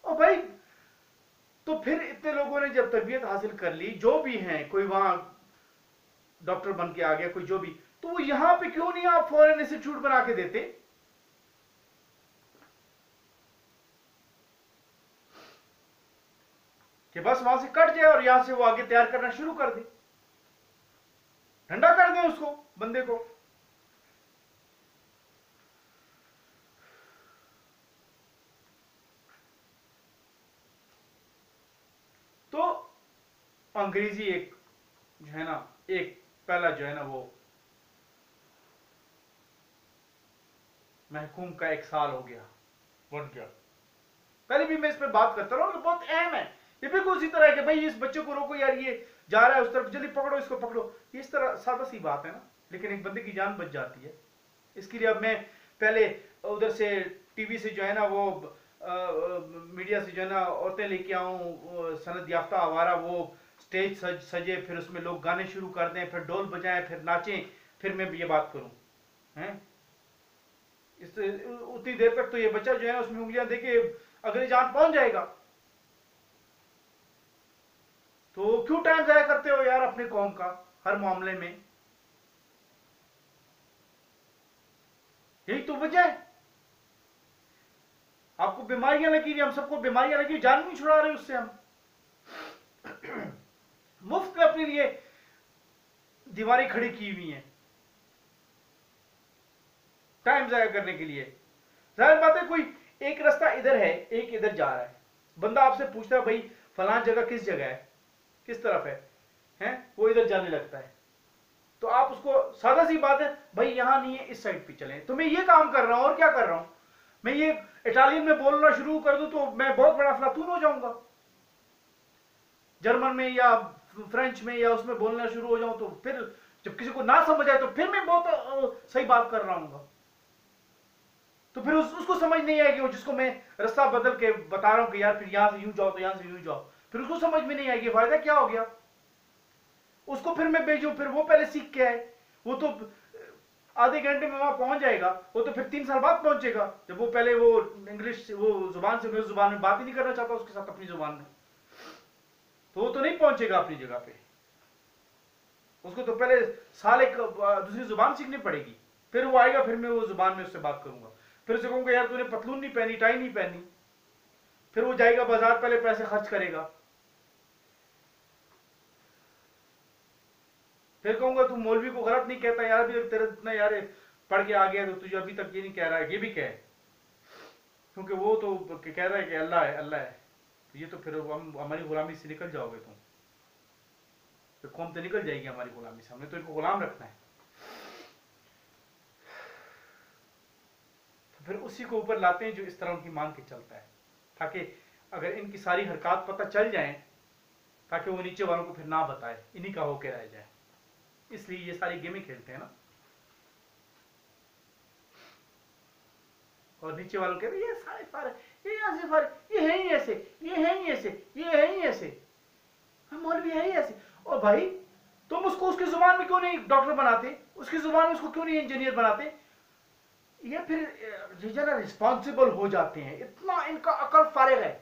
ओ भाई, तो फिर इतने लोगों ने जब तरबियत हासिल कर ली, जो भी हैं, कोई वहां डॉक्टर बन के आ गया, कोई जो भी, तो वो यहां पे क्यों नहीं आप फॉरेन इंस्टीट्यूट बना के देते? कि बस वहां से कट जाए और यहां से वो आगे तैयार करना शुरू कर दे, ठंडा कर दे उसको, बंदे को। तो अंग्रेजी एक जो है ना, एक पहला जो है ना वो महकूम का 1 साल हो गया, बन गया। पहले भी मैं इस पर बात करता रहा हूं, बहुत अहम है। ये बिल्कुल उसी तरह है कि भाई इस बच्चे को रोको यार, ये जा रहा है उस तरफ, जल्दी पकड़ो इसको, पकड़ो। इस तरह सादा सी बात है ना, लेकिन एक बंदे की जान बच जाती है। इसके लिए अब मैं पहले उधर से टीवी से जो है ना वो मीडिया से जो है ना औरतें लेके आऊं, सनद याफ्ता आवारा, वो स्टेज सजे, फिर उसमें लोग गाने शुरू कर दें, फिर ढोल बजाएं, फिर नाचें, फिर मैं ये बात करूं, हैं? इस उतनी देर तक तो ये बच्चा जो है उसमें उंगलियां देके अगली जान पहुंच जाएगा। तो क्यों टाइम जाया करते हो यार अपने कौम का हर मामले में? यही तो वजह है। आपको बीमारियां लगी, हम सबको बीमारियां लगी, जान नहीं छुड़ा रहे उससे हम। मुफ्त में अपने लिए दीवारें खड़ी की हुई हैं टाइम जाया करने के लिए। जाहिर बात है, कोई एक रास्ता इधर है, एक इधर जा रहा है। बंदा आपसे पूछता है भाई फलान जगह किस जगह है, किस तरफ है, हैं? वो इधर जाने लगता है। तो आप उसको, सादा सी बात है भाई, यहां नहीं है, इस साइड पे चले। तो मैं ये काम कर रहा हूं, और क्या कर रहा हूं? मैं ये इटालियन में बोलना शुरू कर दूं तो मैं बहुत बड़ा अफलातून हो जाऊंगा। जर्मन में या फ्रेंच में या उसमें बोलना शुरू हो जाऊं तो फिर जब किसी को ना समझ आए तो फिर मैं बहुत सही बात कर रहा हूं। तो फिर उसको समझ नहीं आएगी, वो जिसको मैं रास्ता बदल के बता रहा हूं कि यार फिर यहां से यूं जाओ तो यहां से यूं जाओ, फिर उसको समझ में नहीं आएगी। फायदा क्या हो गया? उसको फिर मैं भेजूं, फिर वो पहले सीख के आए, वो तो आधे घंटे में वहां पहुंच जाएगा। वो तो फिर 3 साल बाद पहुंचेगा, जब वो पहले वो इंग्लिश वो जुबान से मेरी जुबान में बात ही नहीं करना चाहता उसके साथ अपनी जुबान में, तो वो तो नहीं पहुंचेगा अपनी जगह पे। उसको तो पहले साल एक दूसरी जुबान सीखनी पड़ेगी, फिर वो आएगा, फिर मैं वो जुबान में उससे बात करूंगा। फिर उसे कहूंगा यार तूने पतलून नहीं पहनी, टाई नहीं पहनी। फिर वो जाएगा बाजार, पहले पैसे खर्च करेगा। फिर कहूंगा तू मौलवी को गलत नहीं कहता यार, अभी तेरे इतना यार पढ़ के आ गया तो तुझे अभी तक ये नहीं कह रहा है, ये भी कह, क्योंकि वो तो कह रहा है कि अल्लाह है, अल्लाह है। तो ये तो फिर हम हमारी गुलामी से निकल जाओगे तुम, फिर कौम तो निकल जाएगी हमारी गुलामी से। हमने तो इनको गुलाम रखना है। तो फिर उसी को ऊपर लाते हैं जो इस तरह उनकी मांग के चलता है, ताकि अगर इनकी सारी हरकत पता चल जाए ताकि वो नीचे वालों को फिर ना बताए, इन्हीं का होके रह जाए। इसलिए ये सारी गेमें खेलते हैं ना। और नीचे वालों कहते ये सारे फारे, ये यहाँ से फारे, ये है ही ऐसे, ये है ही ऐसे, ये है ही ऐसे, हम मौलवी है ही ऐसे। और भाई तुम उसको उसकी जुबान में क्यों नहीं डॉक्टर बनाते, उसकी जुबान में उसको क्यों नहीं इंजीनियर बनाते? ये फिर रीजनल रिस्पॉन्सिबल हो जाते हैं, इतना इनका अकल फारिग है।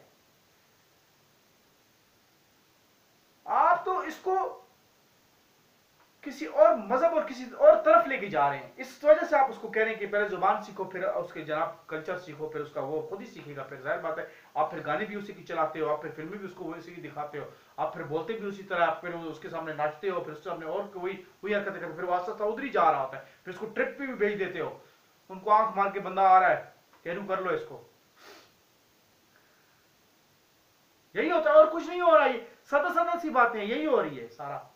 आप तो इसको किसी और मजहब और किसी और तरफ लेके जा रहे हैं, इस वजह से आप उसको कह रहे हैं कि पहले जुबान सीखो, फिर उसके जनाब कल्चर सीखो, फिर उसका वो खुद ही सीखेगा। फिर जाहिर बात है आप फिर गाने भी उसी की चलाते हो, आप फिर फिल्में भी उसको उसी की दिखाते हो, आप फिर बोलते भी उसी तरह, आप फिर उसके सामने नाचते हो, फिर उसके सामने और वही हरकतें करते, फिर वो आस्ता उधर ही जा रहा होता है, फिर उसको ट्रिप पे भी भेज देते हो, उनको आंख मार के बंदा आ रहा है कहू कर लो इसको। यही होता है और कुछ नहीं हो रहा है, सदा सदा सी बातें यही हो रही है सारा।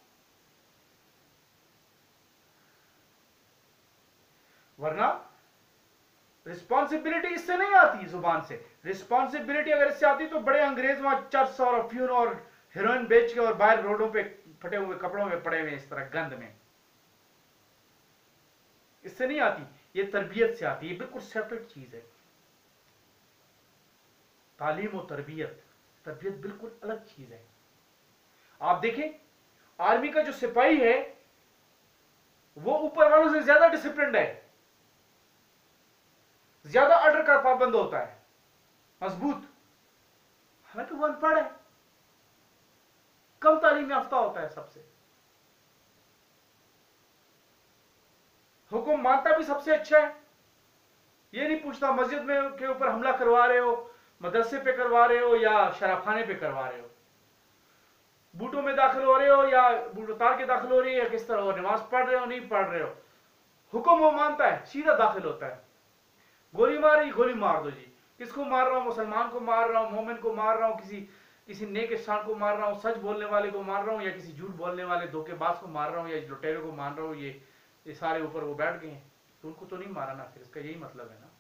वरना रिस्पॉन्सिबिलिटी इससे नहीं आती जुबान से, रिस्पॉन्सिबिलिटी अगर इससे आती तो बड़े अंग्रेज वहां चर्च और अफ्यून और हेरोइन बेच के और बाहर रोडों पे फटे हुए कपड़ों में पड़े हुए इस तरह गंद में। इससे नहीं आती, ये तरबियत से आती है, बिल्कुल सेपरेट चीज है। तालीम और तरबियत, तरबियत बिल्कुल अलग चीज है। आप देखें आर्मी का जो सिपाही है वो ऊपर वालों से ज्यादा डिसिप्लिन्ड है, ज्यादा ऑर्डर का पाबंद होता है, मजबूत, हालांकि वो अनपढ़ है, कम तालीम याफ्ता होता है सबसे। हुक्म मानता भी सबसे अच्छा है, ये नहीं पूछता मस्जिद में के ऊपर हमला करवा रहे हो, मदरसे पे करवा रहे हो या शराबखाने पे करवा रहे हो, बूटों में दाखिल हो रहे हो या बूट उतार के दाखिल हो रही है या किस तरह हो, नमाज पढ़ रहे हो नहीं पढ़ रहे हो, हुक्म वो मानता है, सीधा दाखिल होता है। गोली मारी, गोली मार दो जी, किसको मार रहा हूं, मुसलमान को मार रहा हूं, मोमिन को मार रहा हूं, किसी नेक इंसान को मार रहा हूं, सच बोलने वाले को मार रहा हूं, या किसी झूठ बोलने वाले धोखेबाज को मार रहा हूं, या लुटेरे को मार रहा हूं, ये सारे ऊपर वो बैठ गए हैं, तो उनको तो नहीं मारा ना, फिर इसका यही मतलब है ना।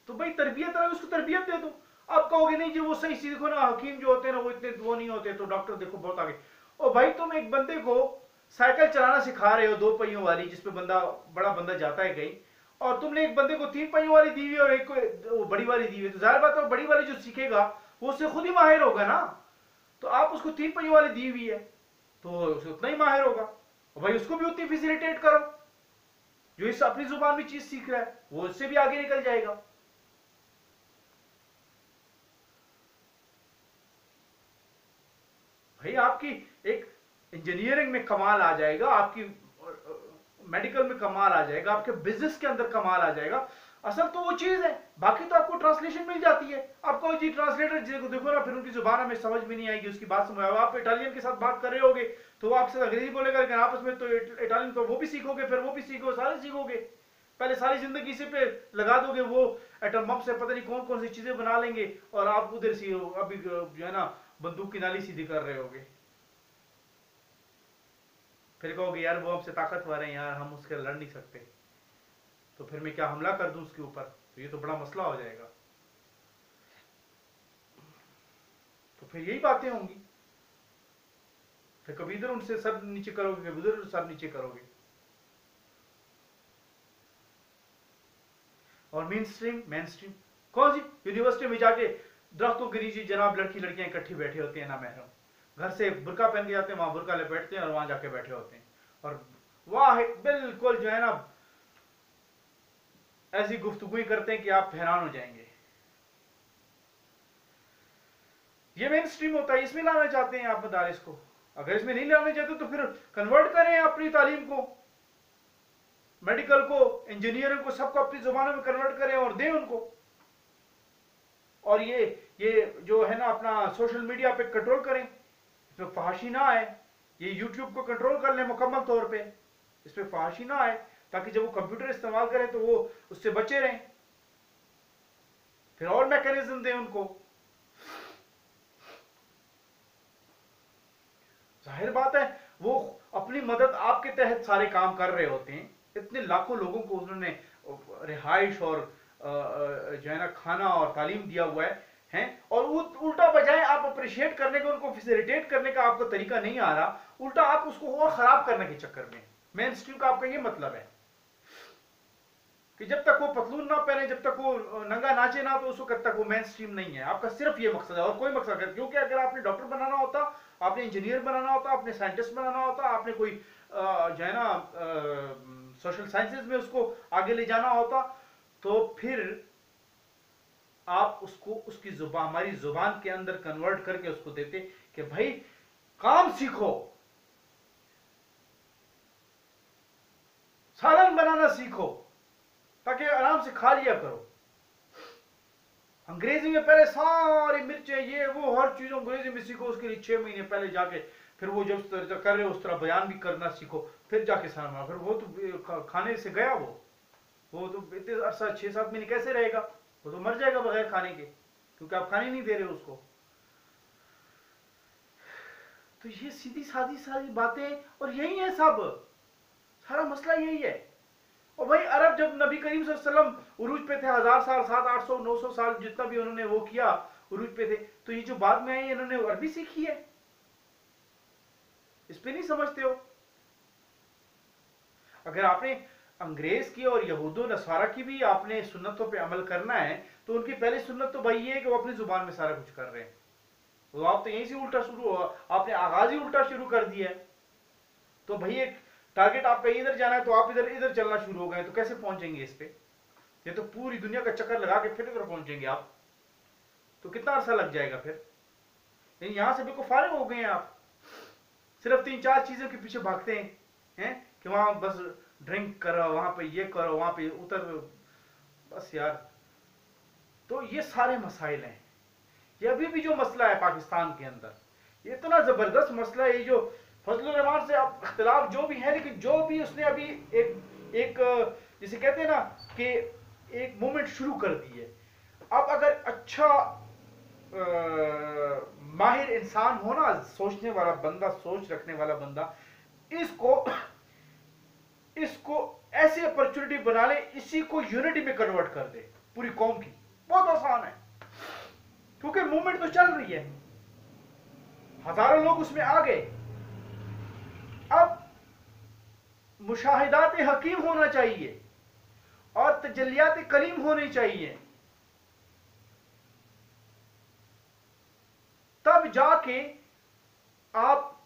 तो भाई तरबियत है, उसको तरबियत दे दो। आप कहोगे नहीं जी वो सही चीज, देखो ना हकीम जो होते हैं ना वो इतने वो नहीं होते, तो डॉक्टर देखो बहुत आगे। और भाई तुम एक बंदे को साइकिल चलाना सिखा रहे हो 2 पहियों वाली, जिसपे बड़ा बंदा जाता है कहीं, और तुमने एक बंदे को 3 पहियों वाली दी हुई और एक को बड़ी वाली दी हुई, तो जाहिर बात है बड़ी वाली जो सीखेगा वो उससे खुद ही माहिर होगा ना। तो आप उसको 3 पहियों वाली दी हुई है तो उसे उतना ही माहिर होगा, और भाई उसको भी उतनी फैसिलिटेट करो, जो इस अपनी जुबान में चीज सीख रहा है वो इससे भी आगे निकल जाएगा। भाई आपकी एक इंजीनियरिंग में कमाल आ जाएगा, आपकी मेडिकल में कमाल आ जाएगा, आपके बिजनेस के अंदर कमाल आ जाएगा, असल तो वो चीज है। बाकी तो आपको ट्रांसलेशन मिल जाती है, आपको जी ट्रांसलेटर देखो ना, फिर उनकी जुबान हमें समझ में नहीं आएगी, उसकी बात समझ, आप इटालियन के साथ बात कर रहे होगे तो वो आपसे अंग्रेजी बोलेगा, लेकिन आपस में तो इटालियन तो वो भी सीखोगे, फिर वो भी सीखो, सारे सीखोगे, पहले सारी जिंदगी इसी पे लगा दोगे, वो एटम बम से पता नहीं कौन कौन सी चीजें बना लेंगे, और आप उधर सी अभी जो है ना बंदूक की नाली सीधी कर रहे होगे, फिर कहोगे यार वो हमसे ताकतवर है यार, हम उसके लड़ नहीं सकते, तो फिर मैं क्या हमला कर दूं उसके ऊपर, तो ये तो बड़ा मसला हो जाएगा। तो फिर यही बातें होंगी, फिर कभी इधर उनसे सर नीचे करोगे, कभी उधर सर नीचे करोगे। और मेन स्ट्रीम कौन सी यूनिवर्सिटी में जाके दरख्तों के नीचे जनाब लड़की लड़कियां इकट्ठी बैठे होते हैं ना महरम, घर से बुरका पहन के जाते हैं, वहां बुरका लपेटते हैं और वहां जाके बैठे होते हैं, और वाह बिल्कुल जो है ना ऐसी गुफ्तगू करते हैं कि आप हैरान हो जाएंगे। ये मेन स्ट्रीम होता है, इसमें लाना चाहते हैं आप मदारिस को, अगर इसमें नहीं लाना चाहते तो फिर कन्वर्ट करें अपनी तालीम को, मेडिकल को, इंजीनियरिंग को, सबको अपनी जुबानों में कन्वर्ट करें और दें उनको। और ये जो है ना अपना सोशल मीडिया पे कंट्रोल करें, इसमें फहाशी ना आए, ये यूट्यूब को कंट्रोल कर लें मुकम्मल तौर पे, इस पर फहाशी ना आए, ताकि जब वो कंप्यूटर इस्तेमाल करें तो वो उससे बचे रहें, फिर और मैकेनिज्म दें उनको। जाहिर बात है वो अपनी मदद आपके तहत सारे काम कर रहे होते हैं, इतने लाखों लोगों को उन्होंने रिहाइश और जो है ना खाना और तालीम दिया हुआ है और उल्टा बजाय आप अप्रिशिएट करने के, उनको फैसिलिटेट करने का आपको तरीका नहीं आ रहा, उल्टा आप उसको और खराब करने के चक्कर में। मेन स्ट्रीम का आपका ये मतलब है कि जब तक वो पतलून ना पहने, जब तक वो नंगा नाचे ना, तो उस वक्त तक वो मेन स्ट्रीम नहीं है। आपका सिर्फ ये मकसद है और कोई मकसद है, क्योंकि अगर आपने डॉक्टर बनाना होता, आपने इंजीनियर बनाना होता, आपने साइंटिस्ट बनाना होता, आपने कोई जो है ना सोशल साइंसेज में उसको आगे ले जाना होता, तो फिर आप उसको उसकी जुबान, हमारी जुबान के अंदर कन्वर्ट करके उसको देते कि भाई काम सीखो, सालन बनाना सीखो, ताकि आराम से खा लिया करो। अंग्रेजी में पहले सारी मिर्चें ये वो हर चीज अंग्रेजी में सीखो, उसके लिए 6 महीने पहले जाके फिर वो जब कर रहे हो उस तरह बयान भी करना सीखो, फिर जाके सामना। फिर वो तो खाने से गया, वो तो इतने अरसा 6-7 महीने कैसे रहेगा, वो तो मर जाएगा बगैर खाने के, क्योंकि आप खाने नहीं दे रहे हो उसको। तो ये सीधी सादी सारी बातें, और यही है सब, सारा मसला यही है। और भाई अरब जब नबी करीम सल्लल्लाहु अलैहि वसल्लम उरूज पे थे, 1000 साल, 700-800-900 साल जितना भी उन्होंने वो किया उरूज पे थे, तो ये जो बाद में आई इन्होंने अरबी सीखी है, इस पे नहीं समझते हो। अगर आपने अंग्रेज की और यहूदो नसारा की भी आपने सुन्नतों पे अमल करना है, तो उनकी पहली सुन्नत तो भाई ये है कि वो अपनी जुबान में सारा कुछ कर रहे हैं। तो आप तो यहीं से उल्टा शुरू हुआ, आपने आगाज ही उल्टा शुरू कर दिया है। तो भाई एक टारगेट आपका इधर जाना है, तो आप इधर इधर चलना शुरू हो गए, तो कैसे पहुंचेंगे इस पे? ये तो पूरी दुनिया का चक्कर लगा के फिर इधर पहुंचेंगे आप, तो कितना अरसा लग जाएगा फिर? यहां से बिल्कुल फारिग हो गए हैं आप, सिर्फ 3-4 चीजों के पीछे भागते हैं कि वहां बस ड्रिंक करो, वहां पे ये करो, वहां पे उतर, बस यार। तो ये सारे मसाइल हैं। ये अभी भी जो मसला है पाकिस्तान के अंदर, ये इतना जबरदस्त मसला है। ये जो फजलुर रहमान से अब इख्तिलाफ जो भी है, लेकिन जो भी उसने अभी एक जिसे कहते हैं ना कि एक मूवमेंट शुरू कर दी है। अब अगर अच्छा माहिर इंसान हो ना, सोचने वाला बंदा, सोच रखने वाला बंदा, इसको ऐसी अपॉर्चुनिटी बना ले, इसी को यूनिटी में कन्वर्ट कर दे पूरी कौम की, बहुत आसान है, क्योंकि मूवमेंट तो चल रही है, हजारों लोग उसमें आ गए। अब मुशाहिदात हकीम होना चाहिए और तजल्लियात कलीम होनी चाहिए, तब जाके आप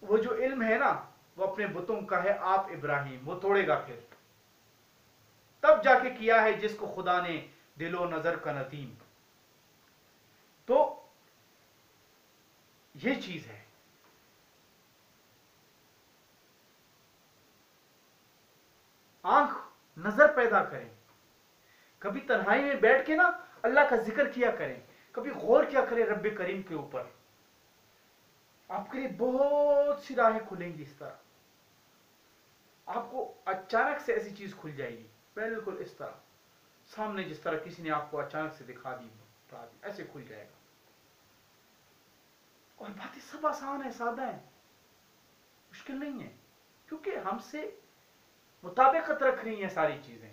वो जो इल्म है ना, वो अपने बुतों का है, आप इब्राहिम, वो तोड़ेगा फिर, तब जाके किया है जिसको खुदा ने दिलो नजर का नतीम। तो ये चीज है। आंख नजर पैदा करें, कभी तन्हाई में बैठ के ना अल्लाह का जिक्र किया करें, कभी गौर किया करें रब्बे करीम के ऊपर, आपके लिए बहुत सी राहें खुलेंगी। इस तरह आपको अचानक से ऐसी चीज खुल जाएगी, बिल्कुल इस तरह सामने, जिस तरह किसी ने आपको अचानक से दिखा दी, ऐसे खुल जाएगा। और बातें सब आसान है, सादा है, मुश्किल नहीं है, क्योंकि हमसे मुताबिकत रख रही हैं सारी चीजें।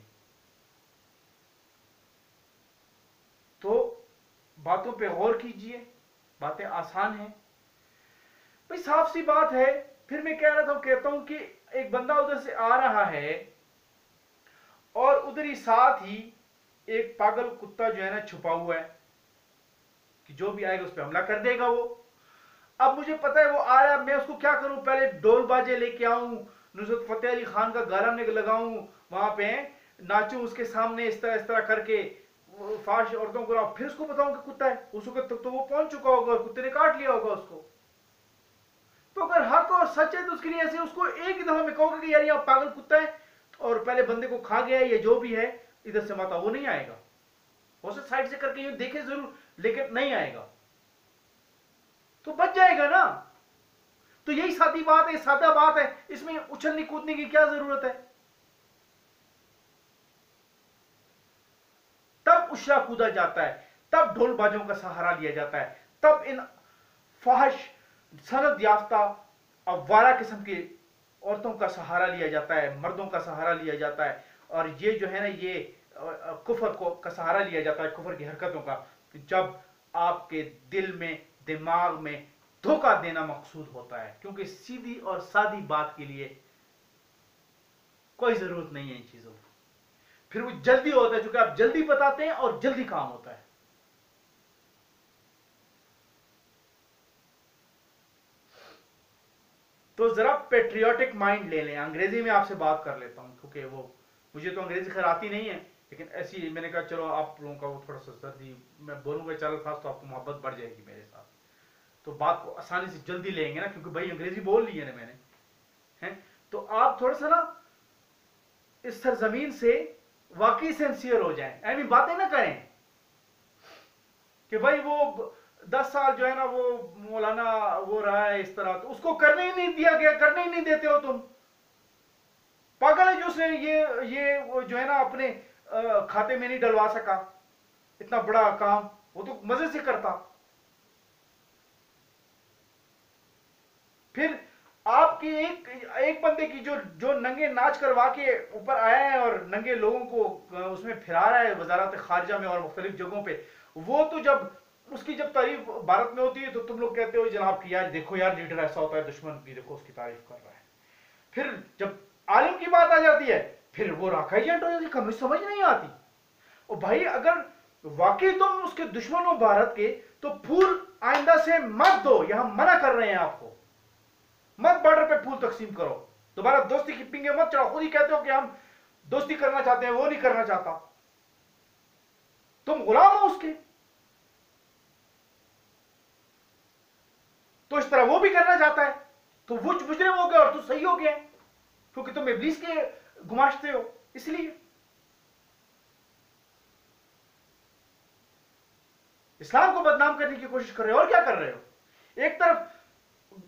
तो बातों पे गौर कीजिए, बातें आसान हैं भाई, साफ सी बात है। फिर मैं कह रहा था, कहता हूं कि एक बंदा उधर से आ रहा है और उधर ही साथ ही एक पागल कुत्ता जो है ना छुपा हुआ है कि जो भी आएगा उस पर हमला कर देगा वो। अब मुझे पता है वो आ रहा है, मैं उसको क्या करूं, पहले ढोल बाजे लेके आऊं, नुसरत फतेह अली खान का गाना लगाऊं, वहां पे नाचूं उसके सामने, इस तरह करके फाश औरतों को, फिर उसको बताऊं कि कुत्ता है। उस वक्त तक तो वो पहुंच चुका होगा, कुत्ते ने काट लिया होगा उसको। तो अगर हक और सच है तो उसके लिए ऐसे उसको एक ही दफा में कहोगे कि यार ये पागल कुत्ता है और पहले बंदे को खा गया है, या जो भी है इधर से माता, वो नहीं आएगा। हो सकता साइड से करके ये देखे जरूर, लेकिन नहीं आएगा, तो बच जाएगा ना। तो यही सादी बात है, सादा बात है, इसमें उछलने कूदने की क्या जरूरत है? तब उछला कूदा जाता है, तब ढोल बाजों का सहारा लिया जाता है, तब इन फहश सनद याफ्ता अवारा किस्म की औरतों का सहारा लिया जाता है, मर्दों का सहारा लिया जाता है, और ये जो है ना, ये कुफर का सहारा लिया जाता है, कुफर की हरकतों का, जब आपके दिल में, दिमाग में धोखा देना मकसूद होता है। क्योंकि सीधी और सादी बात के लिए कोई जरूरत नहीं है इन चीजों की। फिर वो जल्दी होता है, क्योंकि आप जल्दी बताते हैं और जल्दी काम होता है। तो जरा पेट्रियोटिक माइंड ले लें। अंग्रेजी में आपसे बात कर लेता हूं, क्योंकि वो मुझे तो अंग्रेजी खैर आती नहीं है, लेकिन ऐसी मैंने कहा चलो आप लोगों का वो थोड़ा सा सर्दी, मैं बोलूंगा चाल खास तो आपको मोहब्बत बढ़ जाएगी मेरे साथ, तो बात को आसानी से जल्दी लेंगे ना, क्योंकि भाई अंग्रेजी बोल ली है ना मैंने, है। तो आप थोड़ा सा ना इस सरजमीन से वाकई सिंसियर हो जाएं, ऐसी बातें ना करें कि भाई वो 10 साल जो है ना वो मौलाना वो रहा है इस तरह, तो उसको करने ही नहीं दिया गया, करने ही नहीं देते हो तुम। पागल है जो उसने ये वो जो है ना अपने खाते में नहीं डलवा सका इतना बड़ा काम, वो तो मजे से करता। फिर आपकी एक बंदे की जो जो नंगे नाच करवा के ऊपर आया है और नंगे लोगों को उसमें फिरा रहा है वजारत खारजा में और मुख्तलिफ जगहों पे, वो तो जब उसकी जब तारीफ भारत में होती है तो तुम लोग कहते हो जनाब कि यार देखो यार लीडर ऐसा होता है, दुश्मन की देखो उसकी तारीफ कर रहा है। फिर जब आलिम की बात आ जाती है फिर वो राखाई एजेंट हो जाती है, कभी समझ नहीं आती। और भाई अगर वाकई तुम उसके दुश्मन हो भारत के, तो फूल आइंदा से मत दो, यहां मना कर रहे हैं आपको। मत बॉर्डर पे फूल तकसीम करो, दोबारा दोस्ती की पिंगे मत चढ़ाओ। खुद ही कहते हो कि हम दोस्ती करना चाहते हैं, वो नहीं करना चाहता, तुम गुलाम हो उसके। तो इस तरह वो भी करना चाहता है, तो वो मुजरिम हो गया और तू सही हो गया, क्योंकि तुम इब्लीस के गुमाश्ते हो। इसलिए इस्लाम को बदनाम करने की कोशिश कर रहे हो। और क्या कर रहे हो? एक तरफ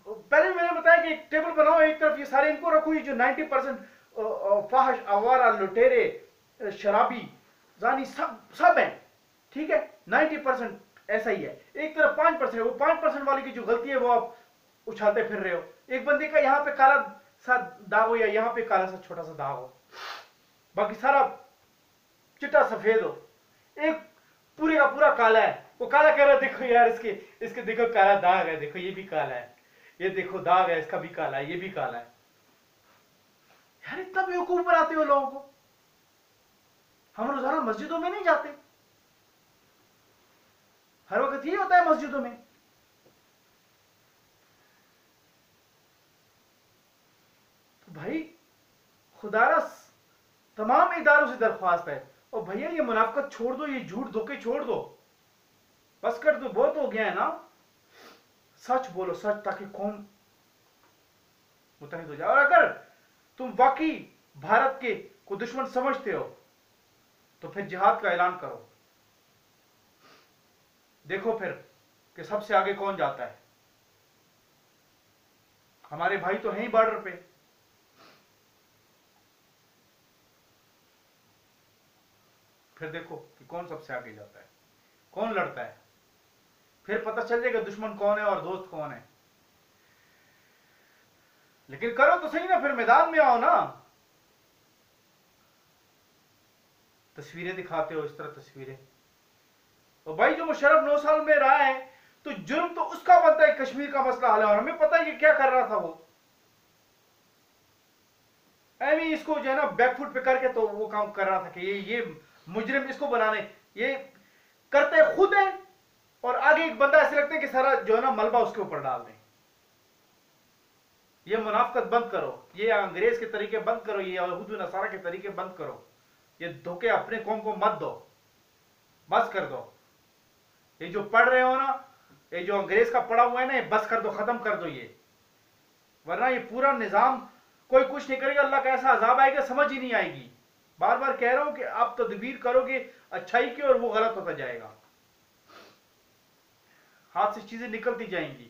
पहले भी मैंने बताया कि एक टेबल बनाओ, एक तरफ ये सारे इनको रखो, ये जो 90% फाहश, आवारा, लुटेरे, शराबी, जानी सब हैं, ठीक है, 90% ऐसा ही है। एक तरफ 5%, वो 5% वाले की जो गलती है वो आप उछालते फिर रहे हो। एक बंदे का यहाँ पे काला सा दाग हो या यहाँ पे काला सा छोटा सा दाग हो, बाकी सारा चिट्टा सफेद हो, एक पूरे का पूरा काला है, वो काला कह रहा है देखो यार इसके इसके देखो काला दाग है, देखो ये भी काला है, ये देखो दाग है, इसका भी काला है, ये भी काला है। यार इतना बेवकूफ बनाते हो लोगों को। हम रोजाना मस्जिदों में नहीं जाते, हर वक्त ये होता है मस्जिदों में। तो भाई खुदारा तमाम इदारों से दरख्वास्त है, और भैया ये मुनाफिकत छोड़ दो, ये झूठ धोखे छोड़ दो, बस कर दो, बहुत हो गया है ना। सच बोलो, सच, ताकि कौम मुतहिद हो जाए। और अगर तुम वाकई भारत के को दुश्मन समझते हो तो फिर जिहाद का ऐलान करो, देखो फिर कि सबसे आगे कौन जाता है। हमारे भाई तो हैं ही बॉर्डर पे, फिर देखो कि कौन सबसे आगे जाता है, कौन लड़ता है, फिर पता चल जाएगा दुश्मन कौन है और दोस्त कौन है। लेकिन करो तो सही ना, फिर मैदान में आओ ना। तस्वीरें दिखाते हो इस तरह तस्वीरें। और भाई जो मुशर्रफ 9 साल में रहा है तो जुर्म तो उसका बनता है कश्मीर का मसला हल है, और हमें पता है कि क्या कर रहा था वो। ऐवी इसको जो है ना बैकफुट पे करके तो वो काम कर रहा था कि ये मुजरिम इसको बनाने, ये करते खुद है और आगे एक बंदा ऐसे लगता है कि सारा जो है ना मलबा उसके ऊपर डाल दें। ये मुनाफिकत बंद करो, ये अंग्रेज के तरीके बंद करो, ये यहूदी नसारा के तरीके बंद करो, ये धोखे अपने कौम को मत दो, बस कर दो। ये जो पढ़ रहे हो ना, ये जो अंग्रेज का पढ़ा हुआ है ना, ये बस कर दो, खत्म कर दो ये, वरना ये पूरा निजाम कोई कुछ नहीं करेगा, अल्लाह का ऐसा अजाब आएगा समझ ही नहीं आएगी। बार बार कह रहा हूं कि आप तदबीर करोगे अच्छाई की और वो गलत होता जाएगा, हाथ से चीजें निकलती जाएंगी।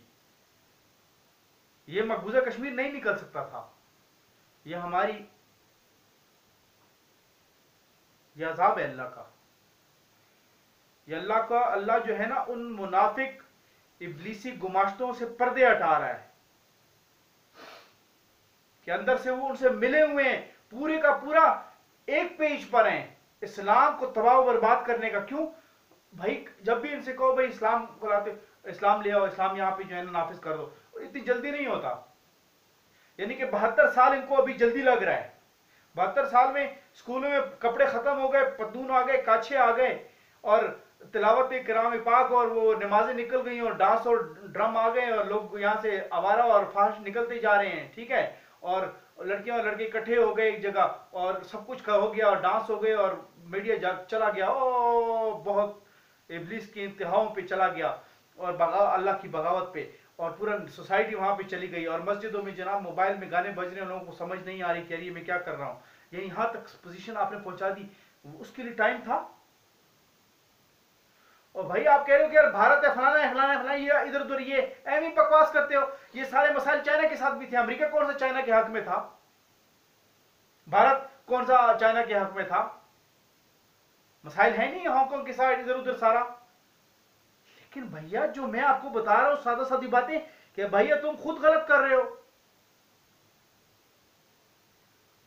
ये मकबूजा कश्मीर नहीं निकल सकता था, ये हमारी ये अजाब है अल्लाह का। ये अल्लाह का, अल्लाह जो है ना उन मुनाफिक इब्लीसी गुमाश्तों से पर्दे हटा रहा है कि अंदर से वो उनसे मिले हुए हैं, पूरे का पूरा एक पेज पर हैं इस्लाम को तबाह बर्बाद करने का। क्यों भाई? जब भी इनसे कहो भाई इस्लाम को लाते, इस्लाम ले आओ, इस्लाम यहाँ पे जो है ना नाफिज कर दो, इतनी जल्दी नहीं होता। यानी कि 72 साल इनको अभी जल्दी लग रहा है। 72 साल में स्कूलों में कपड़े खत्म हो गए, पतलून आ गए, काछे आ गए, और तिलावत किराम पाक और वो नमाजें निकल गई, और डांस और ड्रम आ गए, और लोग यहाँ से आवारा और फाहश निकलते जा रहे हैं, ठीक है। और लड़कियां और लड़के इकट्ठे हो गए एक जगह, और सब कुछ हो गया, और डांस हो गए, और मीडिया चला गया, ओ बहुत इब्लीस की इंतहाओं पे चला गया, और अल्लाह की बगावत पे, और पूरा सोसाइटी वहां पे चली गई। और मस्जिदों में जनाब मोबाइल में गाने बज रहे हैं, लोगों को समझ नहीं आ रही कि यार ये मैं क्या कर रहा हूँ। ये यहां तक पोजीशन आपने पहुंचा दी, उसके लिए टाइम था। और भाई आप कह रहे हो कि यार भारत है, फलाना है, फलाना है, फलाना, ये इधर उधर ये एम ही बकवास करते हो। ये सारे मसाइल चाइना के साथ भी थे। अमेरिका कौन सा चाइना के हक में था? भारत कौन सा चाइना के हक में था? मसाइल है नहीं हांगकांग के साथ इधर उधर सारा। लेकिन भैया जो मैं आपको बता रहा हूं सादा सादी बातें, कि भैया तुम खुद गलत कर रहे हो।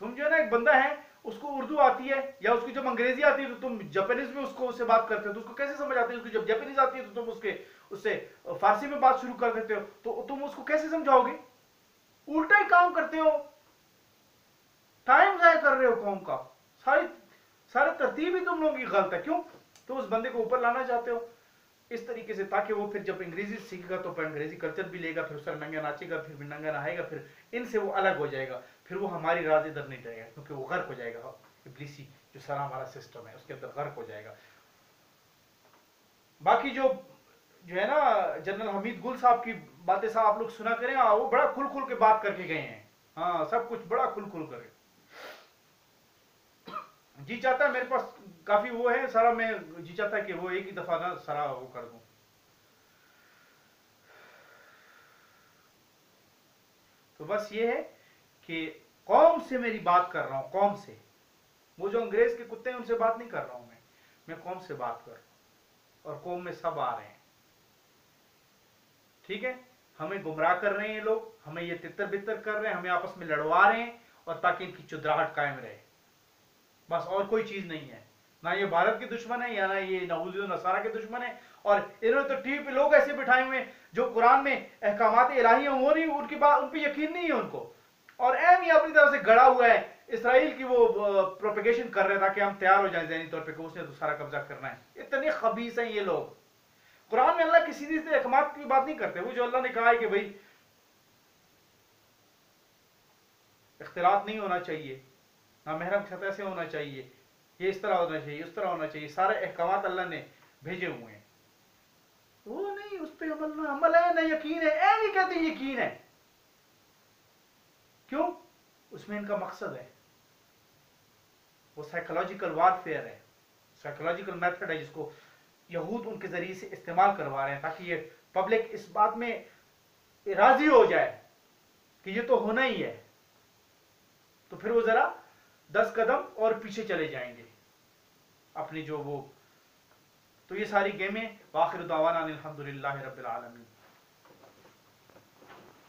तुम जो है ना, एक बंदा है उसको उर्दू आती है या उसको जब अंग्रेजी आती है तो तुम जापानीज में उससे बात करते हो, तो उसको कैसे समझ आती है? उसको जब जापानीज आती है तो तुम उससे फारसी में बात शुरू कर देते हो, तो तुम उसको कैसे समझाओगे? उल्टा ही काम करते हो, टाइम जाया कर रहे हो कौम का। सारे तरतीब ही तुम लोगों की गलत है। क्यों? तो उस बंदे को ऊपर लाना चाहते हो इस तरीके से, ताकि वो फिर जब अंग्रेजी सीखेगा तो अंग्रेजी कल्चर भी लेगा, फिर उसका नंगा नाचेगा, फिर भी नंगा नहाएगा, फिर इनसे वो अलग हो जाएगा, फिर वो हमारी राज इधर नहीं जाएगा, क्योंकि वो गर्क हो जाएगा। इब्लीसी जो सारा हमारा सिस्टम है उसके अंदर गर्क हो जाएगा। बाकी जो है ना जनरल हमीद गुल साहब की बातें साहब आप लोग सुना करें, वो बड़ा खुल खुल के बात करके गए हैं। हाँ, सब कुछ बड़ा खुल खुल कर। जी चाहता है मेरे पास काफी वो है सारा, मैं जी चाहता है कि वो एक ही दफा ना सारा वो कर दूं। तो बस ये है कि कौम से मेरी बात कर रहा हूं, कौम से। वो जो अंग्रेज के कुत्ते हैं उनसे बात नहीं कर रहा हूं मैं कौम से बात कर रहा हूं। और कौम में सब आ रहे हैं, ठीक है। हमें गुमराह कर रहे हैं लोग, हमें ये तितर बितर कर रहे हैं, हमें आपस में लड़वा रहे हैं, और ताकि इनकी चुदराहट कायम रहे, बस। और कोई चीज नहीं है। ना ये भारत के दुश्मन है, या ना ये नहूदो नसारा के दुश्मन है। और इन्होंने तो टीवी पे लोग ऐसे बिठाए हुए जो कुरान में अहकामात इलाही हैं वो नहीं, उनकी बात उन पे यकीन नहीं है उनको। और एम ही अपनी तरफ से गड़ा हुआ है, इसराइल की वो प्रोपेगेशन कर रहे हैं ताकि हम तैयार हो जाएं ज़हनी तौर पे कि उसने तो सारा कब्जा करना है। इतने खबीस हैं ये लोग। कुरान में अल्लाह की सीधी सीधी अहकामात की बात नहीं करते। वो जो अल्लाह ने कहा है कि भाई इख्तिलात नहीं होना चाहिए, ना महरम के साथ ऐसे होना चाहिए, ये इस तरह होना चाहिए, उस तरह होना चाहिए, सारे अहकामात अल्लाह ने भेजे हुए हैं। वो नहीं, उस पर अमल है, ना यकीन है। ऐ नहीं कहते यकीन है। क्यों? उसमें इनका मकसद है, वो साइकोलॉजिकल वारफेयर है, साइकोलॉजिकल मेथड है, जिसको यहूद उनके जरिए से इस्तेमाल करवा रहे हैं, ताकि ये पब्लिक इस बात में राजी हो जाए कि ये तो होना ही है। तो फिर वो जरा 10 कदम और पीछे चले जाएंगे अपनी जो वो। तो ये सारी गेमें। वाखिर दावाना अनिल हम्दुलिल्लाहि रब्बिल आलमीन।